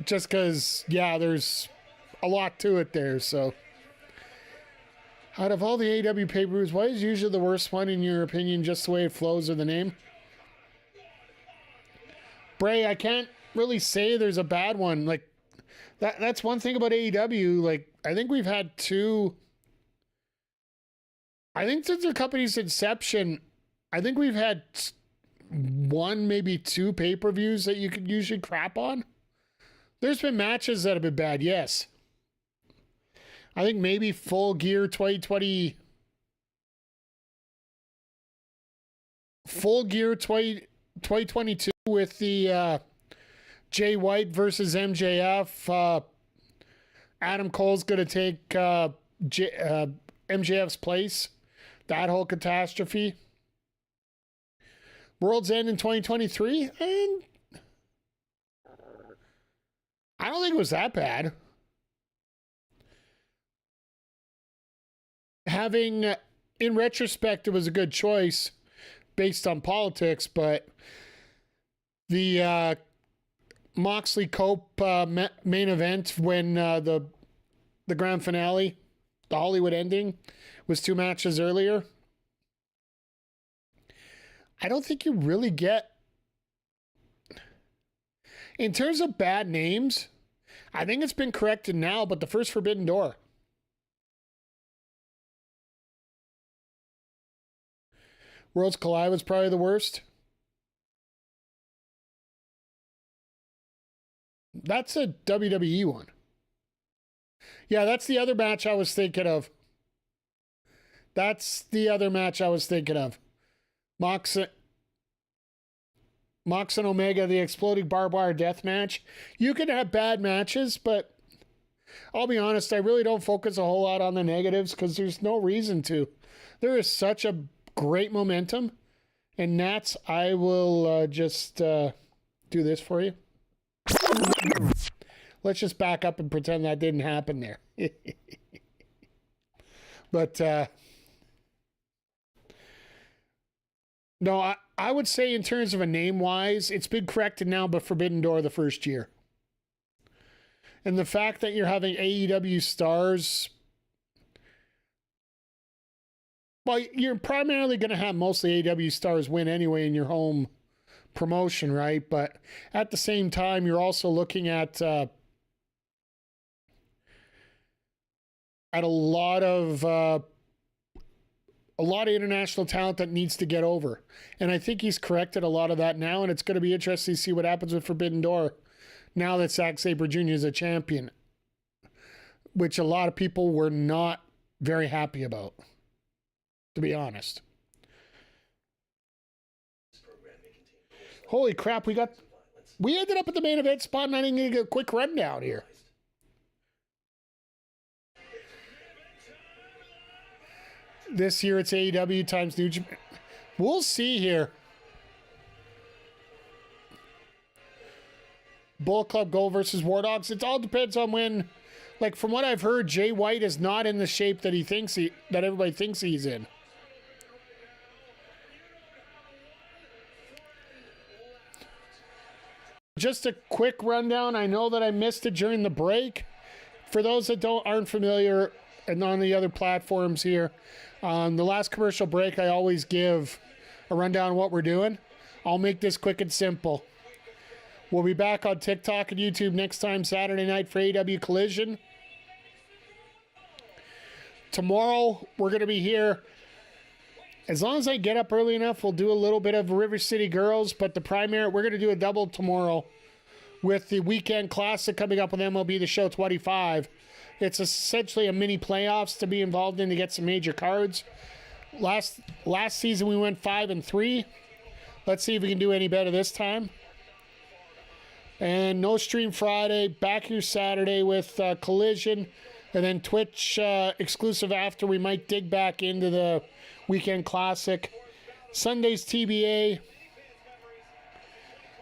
Just because, yeah, there's a lot to it there, so. Out of all the AEW pay-per-views, what is usually the worst one in your opinion, just the way it flows or the name? Bray, I can't really say there's a bad one. Like, that's one thing about AEW. Like, I think we've had two. I think since the company's inception, I think we've had one, maybe two pay-per-views that you could usually crap on. There's been matches that have been bad, yes. I think maybe Full Gear 2020. Full Gear 2022 with the Jay White versus MJF. Adam Cole's going to take MJF's place. That whole catastrophe. World's End in 2023. And I don't think it was that bad. Having, in retrospect, it was a good choice based on politics, but the Moxley Cope main event when the grand finale, the Hollywood ending, was 2 matches earlier. I don't think you really get, in terms of bad names, I think it's been corrected now, but the first Forbidden Door. Worlds Collide was probably the worst. That's a WWE one. Yeah, that's the other match I was thinking of. Mox and Omega, the exploding barbed wire death match. You can have bad matches, but I'll be honest, I really don't focus a whole lot on the negatives because there's no reason to. There is such a great momentum. And Nats, I will just do this for you. Let's just back up and pretend that didn't happen there. But no, I would say in terms of a name-wise, it's been corrected now, but Forbidden Door the first year. And the fact that you're having AEW stars, well, you're primarily going to have mostly AEW stars win anyway in your home promotion, right? But at the same time, you're also looking at a lot of international talent that needs to get over. And I think he's corrected a lot of that now, and it's going to be interesting to see what happens with Forbidden Door now that Zack Sabre Jr. is a champion, which a lot of people were not very happy about, to be honest. Holy crap, we ended up at the main event spot, and I didn't get a quick rundown here. This year it's AEW times New Japan. We'll see here. Bullet Club Gold versus War Dogs. It all depends on when, like from what I've heard, Jay White is not in the shape that that everybody thinks he's in. Just a quick rundown. I know that I missed it during the break. For those that aren't familiar and on the other platforms here, the last commercial break, I always give a rundown of what we're doing. I'll make this quick and simple. We'll be back on TikTok and YouTube next time, Saturday night, for AEW Collision. Tomorrow, we're going to be here. As long as I get up early enough, we'll do a little bit of River City Girls, but the primary, we're going to do a double tomorrow with the Weekend Classic coming up with MLB The Show 25. It's essentially a mini playoffs to be involved in to get some major cards. Last season we went 5-3. Let's see if we can do any better this time. And no stream Friday. Back here Saturday with Collision, and then Twitch exclusive after. We might dig back into the Weekend Classic. Sunday's TBA.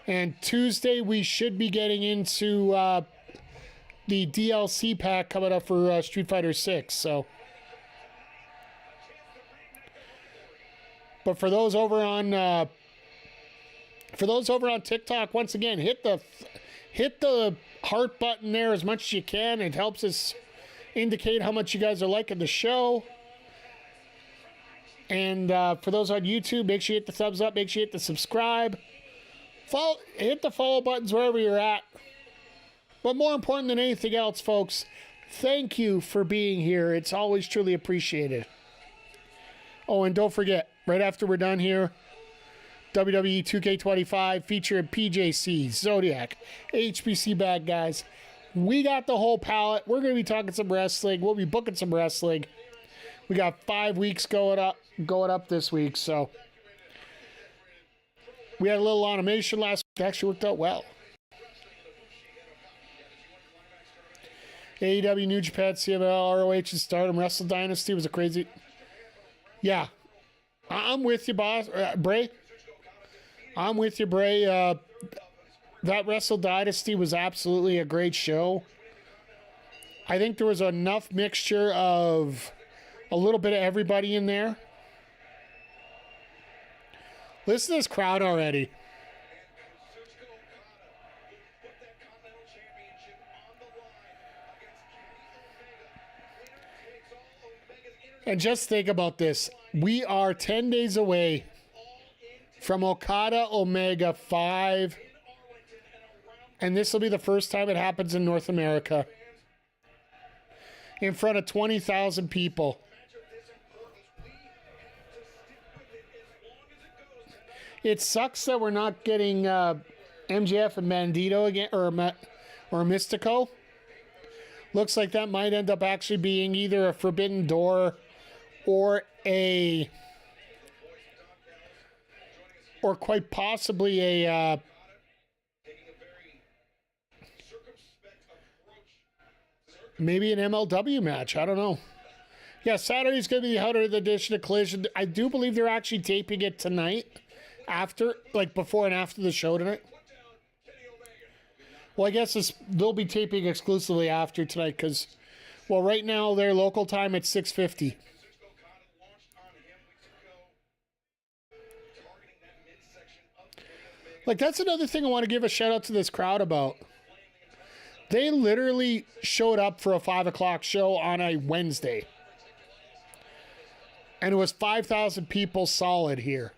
And Tuesday we should be getting into the DLC pack coming up for Street Fighter 6. So, but for those over on TikTok, once again, hit the heart button there as much as you can. It helps us indicate how much you guys are liking the show. And for those on YouTube, make sure you hit the thumbs up. Make sure you hit the subscribe. Hit the follow buttons wherever you're at. But more important than anything else, folks, thank you for being here. It's always truly appreciated. Oh, and don't forget, right after we're done here, WWE 2K25 featuring PJC, Zodiac, HBC Bad Guys. We got the whole palette. We're going to be talking some wrestling. We'll be booking some wrestling. We got 5 weeks going up this week, so We had a little automation last week. It actually worked out well. AEW, New Japan, CML, ROH, and Stardom. Wrestle Dynasty was a crazy... Yeah. I'm with you, boss. Bray. I'm with you, Bray. That Wrestle Dynasty was absolutely a great show. I think there was enough mixture of a little bit of everybody in there. Listen to this crowd already. And just think about this. We are 10 days away from Okada Omega 5. And this will be the first time it happens in North America. In front of 20,000 people. It sucks that we're not getting MJF and Bandido again, or Mystico. Looks like that might end up actually being either a Forbidden Door or quite possibly a maybe an MLW match. I don't know. Yeah, Saturday's going to be the 100th edition of Collision. I do believe they're actually taping it tonight. Before and after the show tonight. Well, I guess they'll be taping exclusively after tonight because, well, right now their local time it's 6:50. Like, that's another thing I want to give a shout out to this crowd about. They literally showed up for a 5 o'clock show on a Wednesday. And it was 5,000 people solid here.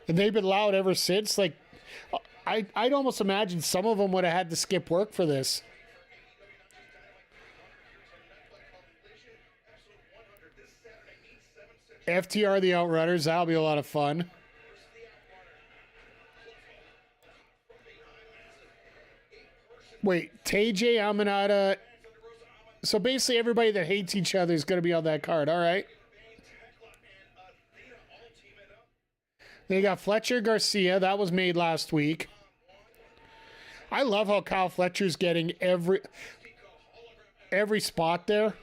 And they've been loud ever since. Like, I'd almost imagine some of them would have had to skip work for this. FTR the Outrunners, that'll be a lot of fun. Wait, TJ Amanada. So basically everybody that hates each other is going to be on that card. All right. They got Fletcher Garcia. That was made last week. I love how Kyle Fletcher's getting every spot there.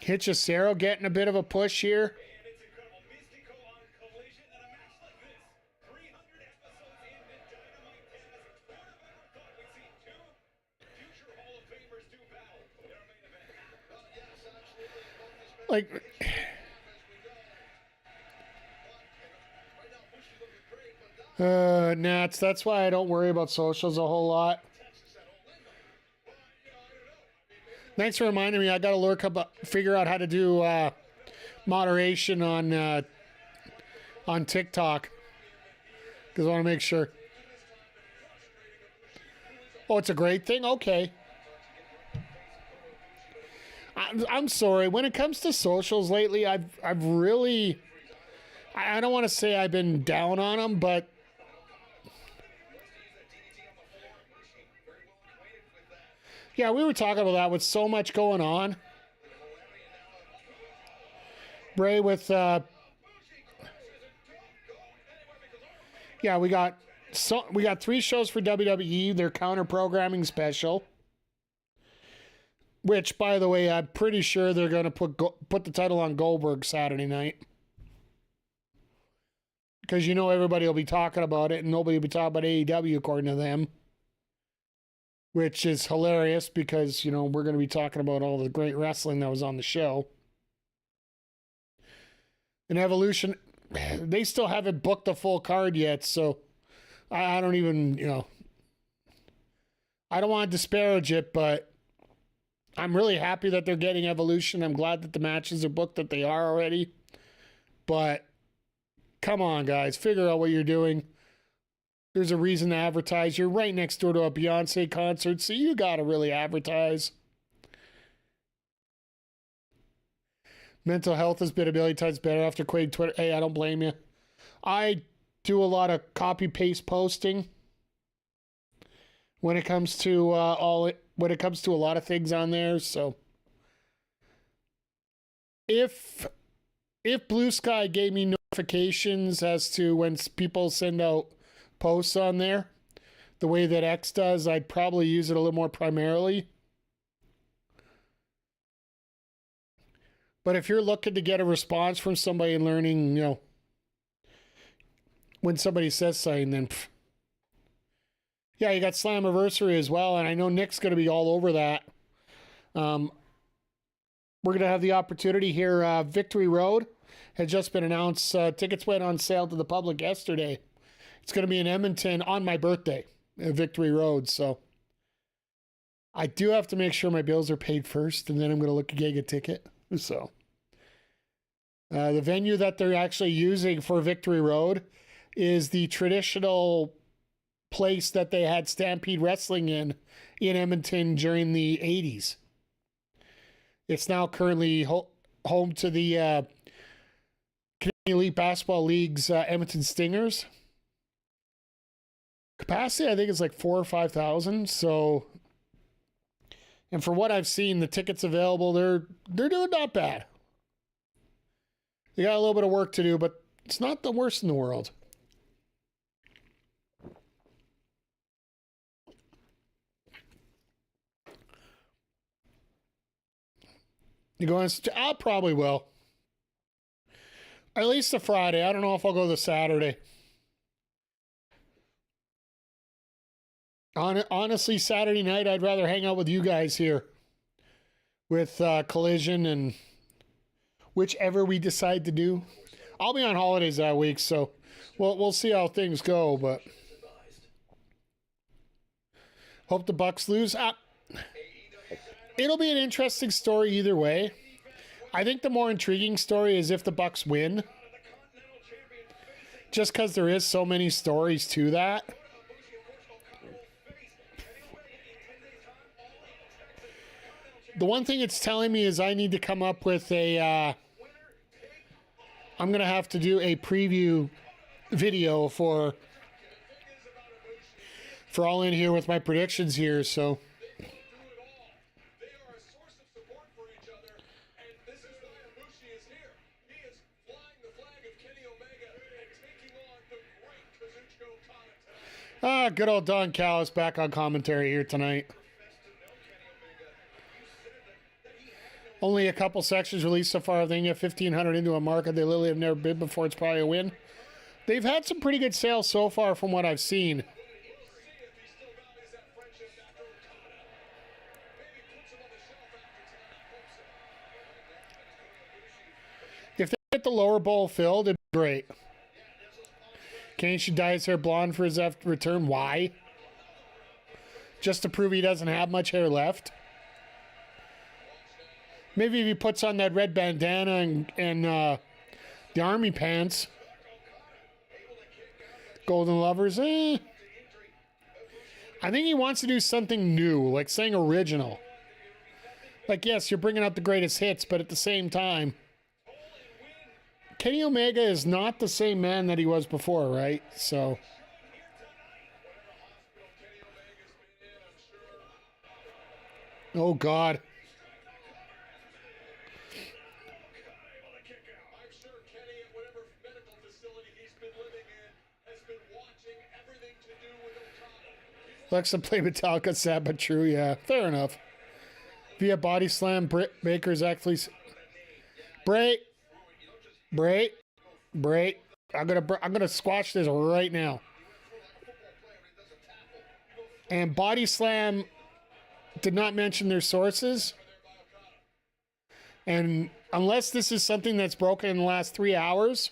Hitchicero getting a bit of a push here. Like, Nats, that's why I don't worry about socials a whole lot. Thanks for reminding me. I got to figure out how to do moderation on TikTok because I want to make sure. Oh, it's a great thing? Okay. I'm sorry. When it comes to socials lately, I've really... I don't want to say I've been down on them, but... Yeah, we were talking about that with so much going on. Bray with... Yeah, we got 3 shows for WWE. Their counter-programming special. Which, by the way, I'm pretty sure they're going to put the title on Goldberg Saturday night. Because you know everybody will be talking about it and nobody will be talking about AEW according to them. Which is hilarious because, you know, we're going to be talking about all the great wrestling that was on the show. And Evolution, they still haven't booked a full card yet, so I don't even, you know, I don't want to disparage it, but I'm really happy that they're getting Evolution. I'm glad that the matches are booked that they are already. But come on, guys. Figure out what you're doing. There's a reason to advertise. You're right next door to a Beyonce concert, so you got to really advertise. Mental health has been a million times better after quitting Twitter. Hey, I don't blame you. I do a lot of copy-paste posting when it comes to when it comes to a lot of things on there, so if Blue Sky gave me notifications as to when people send out posts on there, the way that X does, I'd probably use it a little more primarily. But if you're looking to get a response from somebody and learning, you know, when somebody says something, then yeah, you got Slammiversary as well, and I know Nick's going to be all over that. We're going to have the opportunity here. Victory Road had just been announced. Tickets went on sale to the public yesterday. It's going to be in Edmonton on my birthday, at Victory Road. So I do have to make sure my bills are paid first, and then I'm going to look at getting a ticket. So the venue that they're actually using for Victory Road is the traditional place that they had Stampede Wrestling in Edmonton during the 80s. It's now currently home to the Canadian Elite Basketball League's Edmonton Stingers. Capacity, I think, is like 4,000 or 5,000. So, and for what I've seen, the tickets available, they're doing not bad. They got a little bit of work to do, but it's not the worst in the world. You going? I probably will. At least a Friday. I don't know if I'll go the Saturday. Honestly, Saturday night, I'd rather hang out with you guys here with Collision and whichever we decide to do. I'll be on holidays that week, so we'll see how things go. But hope the Bucks lose. It'll be an interesting story either way. I think the more intriguing story is if the Bucks win. Just because there is so many stories to that. The one thing it's telling me is I need to come up with a... I'm going to have to do a preview video for All In here with my predictions here, so... Good old Don Callis back on commentary here tonight. Only a couple sections released so far. I think 1,500 into a market they literally have never bid before. It's probably a win. They've had some pretty good sales so far from what I've seen. If they get the lower bowl filled, it'd be great. Kane should dye his hair blonde for his return. Why? Just to prove he doesn't have much hair left. Maybe if he puts on that red bandana and the army pants. Golden Lovers. I think he wants to do something new, like saying original. Like, yes, you're bringing out the greatest hits, but at the same time, Kenny Omega is not the same man that he was before, right? So... Oh, God. Alexa played Metallica, sad but true. Yeah, fair enough. Via body slam, Britt Baker's actually... Bray. I'm gonna squash this right now. And body slam did not mention their sources. And unless this is something that's broken in the last 3 hours,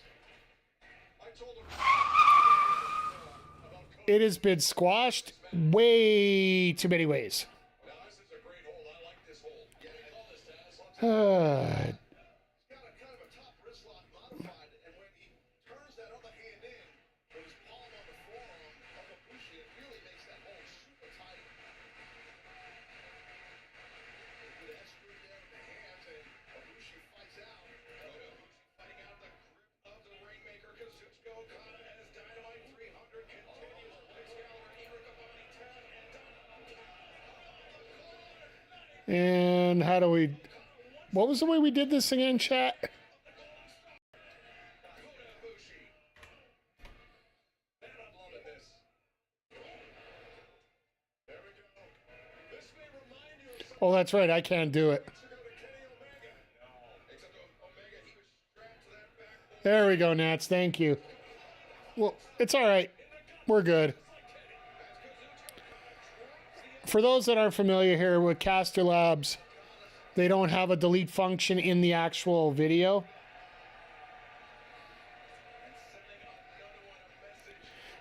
it has been squashed way too many ways. And how do we... What was the way we did this again, chat? Oh, that's right. I can't do it. There we go, Nats. Thank you. Well, it's all right. We're good. For those that aren't familiar here with Caster Labs, they don't have a delete function in the actual video.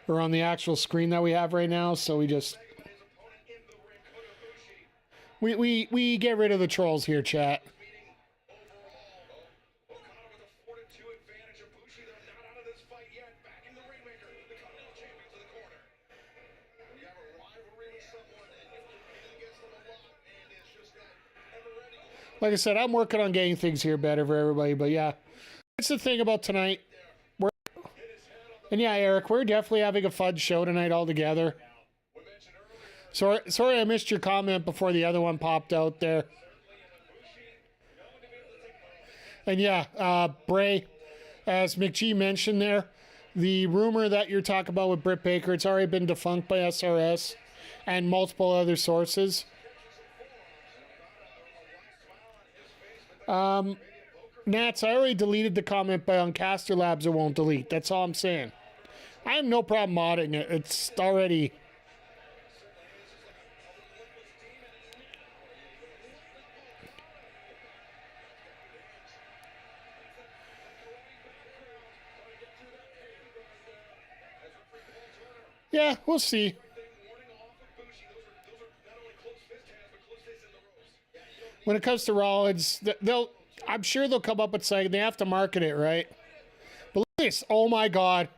Or on the actual screen that we have right now, so we just... We get rid of the trolls here, chat. Like I said, I'm working on getting things here better for everybody, but yeah. That's the thing about tonight. And yeah, Eric, we're definitely having a fun show tonight all together. Sorry I missed your comment before the other one popped out there. And yeah, Bray, as McGee mentioned there, the rumor that you're talking about with Britt Baker, it's already been defunct by SRS and multiple other sources. Nats, I already deleted the comment, but on Caster Labs it won't delete. That's all I'm saying. I have no problem modding it. It's already... Yeah, we'll see. When it comes to Rollins, I'm sure they'll come up with something. They have to market it, right? But look at this. Oh, my God.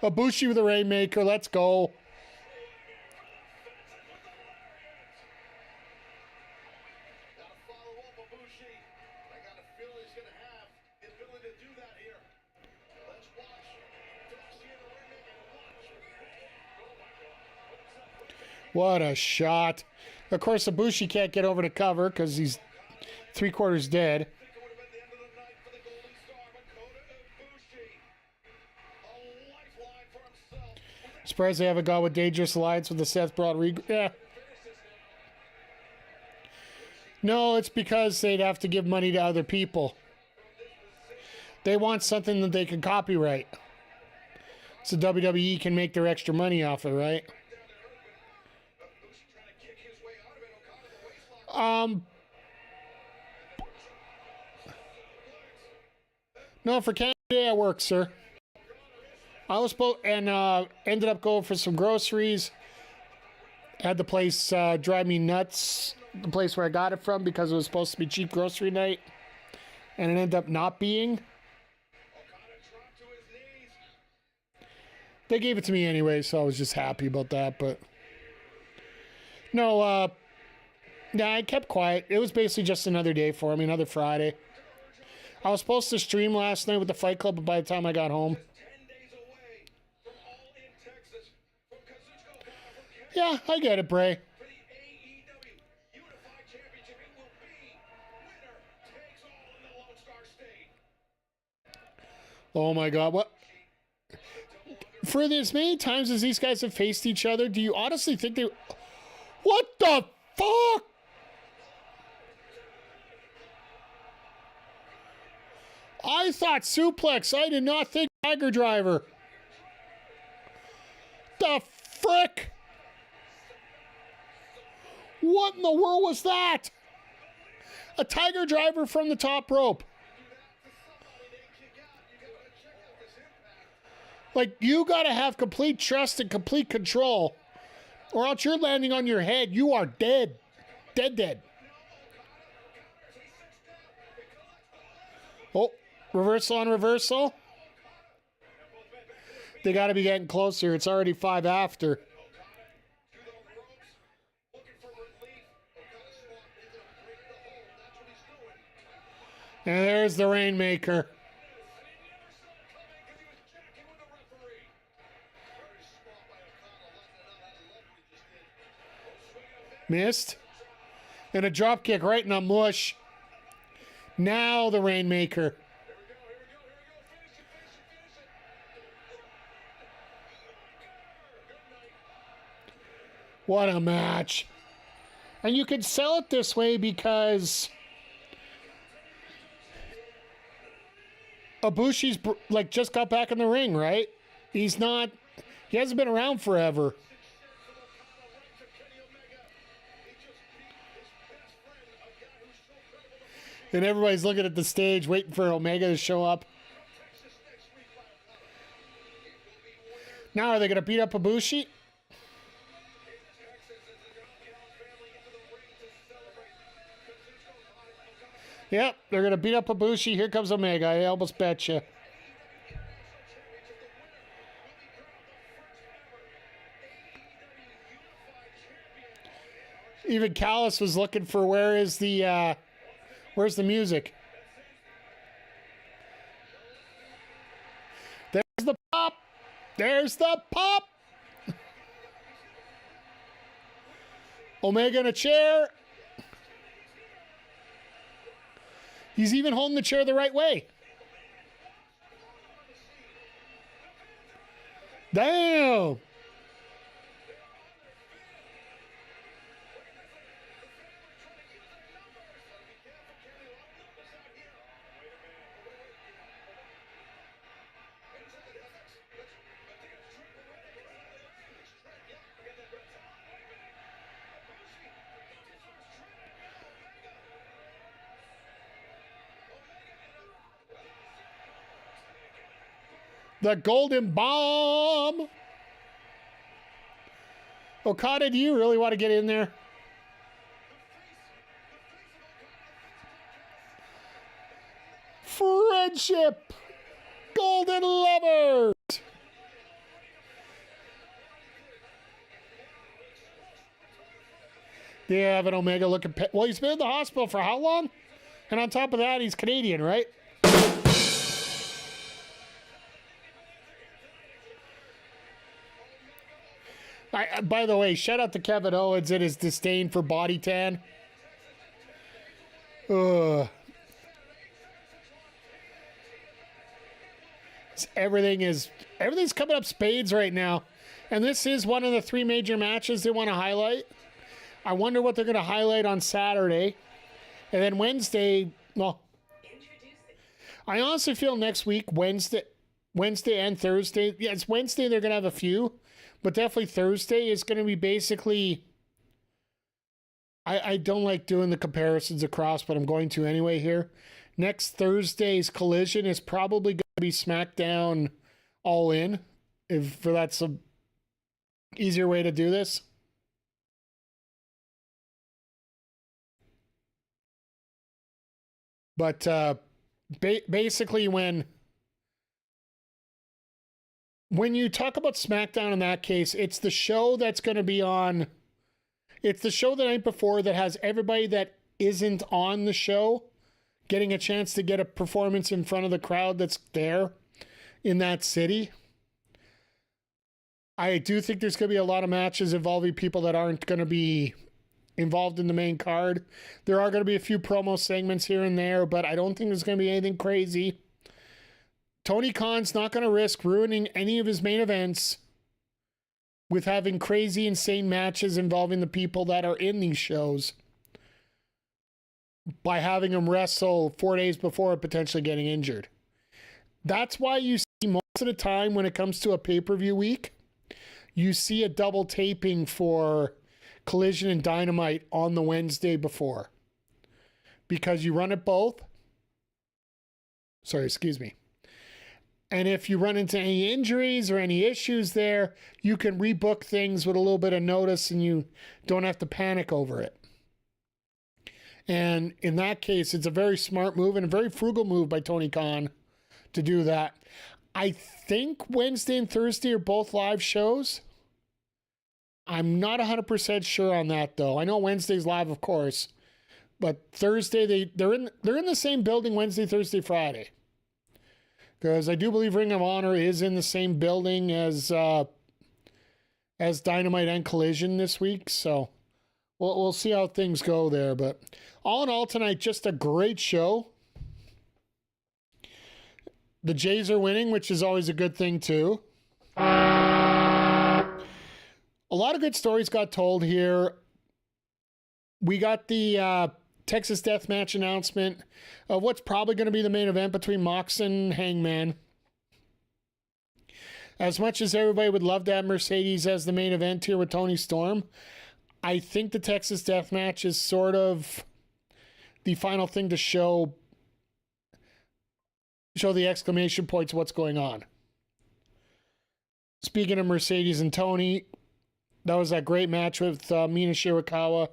Ibushi with a Rainmaker. Let's go. What a shot. Of course, Ibushi can't get over to cover because he's 3/4 dead. Surprised they haven't gone with Dangerous Alliance with the Seth Broad. Yeah. No, it's because they'd have to give money to other people. They want something that they can copyright. So WWE can make their extra money off it, right? No, for Canada it works, sir. I was supposed and ended up going for some groceries. Had the place drive me nuts. The place where I got it from because it was supposed to be cheap grocery night, and it ended up not being. They gave it to me anyway, so I was just happy about that. But no, yeah, I kept quiet. It was basically just another day for me, another Friday. I was supposed to stream last night with the Fight Club, but by the time I got home. Yeah, I get it, Bray. Oh my God, what? For as many times as these guys have faced each other, do you honestly think they... What the fuck? I thought suplex. I did not think Tiger Driver. The frick? What in the world was that? A Tiger Driver from the top rope. Like, you got to have complete trust and complete control, or else you're landing on your head. You are dead. Dead. Oh, reversal on reversal. They got to be getting closer. It's already 5 after. And there's the Rainmaker. Missed. And a drop kick right in the mush. Now the Rainmaker. What a match. And you could sell it this way because Ibushi's like just got back in the ring, right? He hasn't been around forever. And everybody's looking at the stage waiting for Omega to show up. Now are they going to beat up Ibushi? Yep, they're going to beat up Ibushi. Here comes Omega. I almost bet you. Even Callis was looking for where's the music? There's the pop. There's the pop. Omega in a chair. He's even holding the chair the right way. Damn. The Golden Bomb. Okada, do you really want to get in there? Friendship. Golden Lovers. They have an Omega looking. Well, he's been in the hospital for how long? And on top of that, he's Canadian, right? By the way, shout out to Kevin Owens and his disdain for body tan. Ugh. Everything's coming up spades right now. And this is one of the 3 major matches they want to highlight. I wonder what they're going to highlight on Saturday. And then Wednesday, well, I honestly feel next week, Wednesday and Thursday. Yeah, it's Wednesday they're going to have a few. But definitely Thursday is going to be basically... I don't like doing the comparisons across, but I'm going to anyway here. Next Thursday's Collision is probably going to be SmackDown All In, if that's a easier way to do this. But basically when you talk about SmackDown in that case, it's the show that's going to be on... It's the show the night before that has everybody that isn't on the show getting a chance to get a performance in front of the crowd that's there in that city. I do think there's going to be a lot of matches involving people that aren't going to be involved in the main card. There are going to be a few promo segments here and there, but I don't think there's going to be anything crazy. Tony Khan's not going to risk ruining any of his main events with having crazy, insane matches involving the people that are in these shows by having them wrestle 4 days before potentially getting injured. That's why you see most of the time when it comes to a pay-per-view week, you see a double taping for Collision and Dynamite on the Wednesday before. Because you run it both. Sorry, excuse me. And if you run into any injuries or any issues there, you can rebook things with a little bit of notice and you don't have to panic over it. And in that case, it's a very smart move and a very frugal move by Tony Khan to do that. I think Wednesday and Thursday are both live shows. I'm not 100% sure on that, though. I know Wednesday's live, of course. But Thursday, they're in the same building Wednesday, Thursday, Friday. Because I do believe Ring of Honor is in the same building as Dynamite and Collision this week. So we'll see how things go there. But all in all tonight, just a great show. The Jays are winning, which is always a good thing, too. A lot of good stories got told here. We got the Texas Deathmatch announcement of what's probably going to be the main event between Mox and Hangman. As much as everybody would love to have Mercedes as the main event here with Tony Storm, I think the Texas Deathmatch is sort of the final thing to show the exclamation points of what's going on. Speaking of Mercedes and Tony, that was that great match with Mina Shirakawa.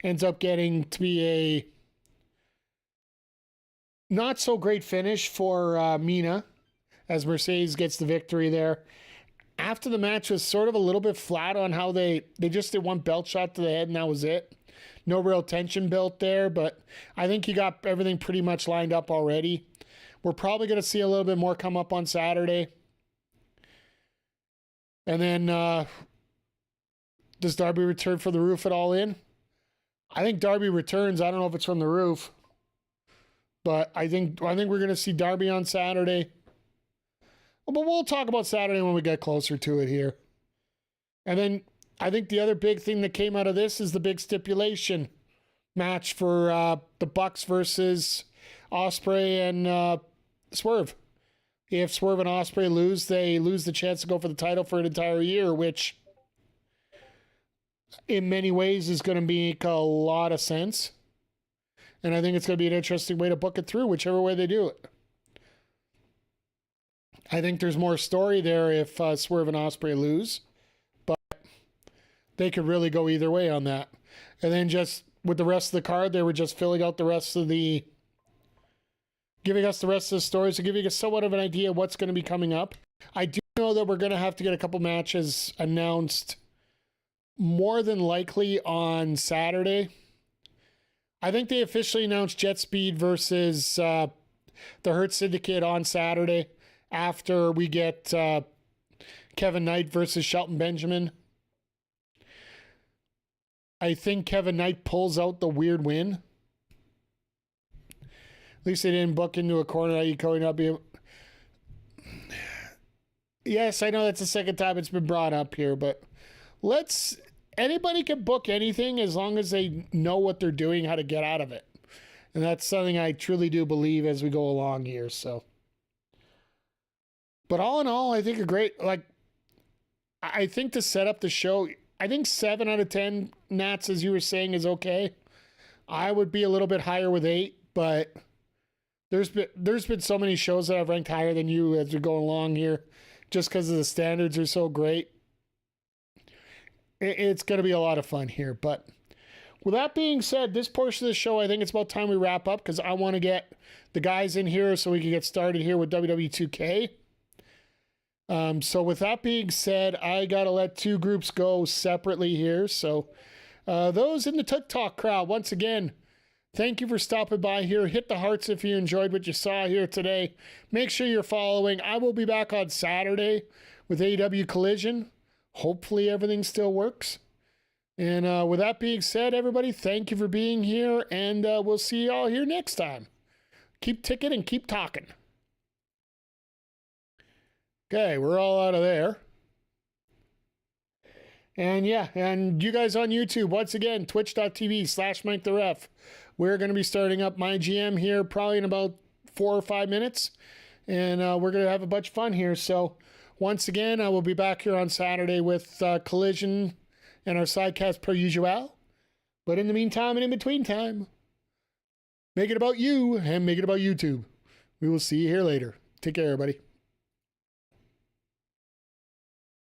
Ends up getting to be a not so great finish for Mina, as Mercedes gets the victory there. After the match was sort of a little bit flat on how they just did one belt shot to the head and that was it. No real tension built there, but I think he got everything pretty much lined up already. We're probably going to see a little bit more come up on Saturday. And then does Darby return for the roof at All In? I think Darby returns. I don't know if it's from the roof. But I think we're going to see Darby on Saturday. But we'll talk about Saturday when we get closer to it here. And then I think the other big thing that came out of this is the big stipulation match for the Bucks versus Ospreay and Swerve. If Swerve and Ospreay lose, they lose the chance to go for the title for an entire year, which in many ways is going to make a lot of sense. And I think it's going to be an interesting way to book it through, whichever way they do it. I think there's more story there if Swerve and Ospreay lose, but they could really go either way on that. And then just with the rest of the card, they were just filling out the rest of the, giving us the rest of the stories to giving us somewhat of an idea of what's going to be coming up. I do know that we're going to have to get a couple matches announced more than likely on Saturday. I think they officially announced Jet Speed versus the Hurt Syndicate on Saturday after we get Kevin Knight versus Shelton Benjamin. I think Kevin Knight pulls out the weird win. At least they didn't book into a corner that you could not be able... Yes, I know that's the second time it's been brought up here, but anybody can book anything as long as they know what they're doing, how to get out of it. And that's something I truly do believe as we go along here, so. But all in all, I think I think to set up the show, I think 7 out of 10 Nats, as you were saying, is okay. I would be a little bit higher with 8, but there's been so many shows that I've ranked higher than you as we're going along here, just because of the standards are so great. It's going to be a lot of fun here. But with that being said, this portion of the show, I think it's about time we wrap up because I want to get the guys in here so we can get started here with WWE 2K. So with that being said, I got to let two groups go separately here. So those in the TikTok crowd, once again, thank you for stopping by here. Hit the hearts if you enjoyed what you saw here today. Make sure you're following. I will be back on Saturday with AEW Collision. Hopefully everything still works. And with that being said, everybody, thank you for being here. And we'll see you all here next time. Keep ticking and keep talking. Okay, we're all out of there. And yeah, and you guys on YouTube, once again, twitch.tv/MikeTheRef. We're going to be starting up my GM here probably in about 4 or 5 minutes. And we're going to have a bunch of fun here. So once again, I will be back here on Saturday with Collision and our Sidecast per usual. But in the meantime and in between time, make it about you and make it about YouTube. We will see you here later. Take care, everybody.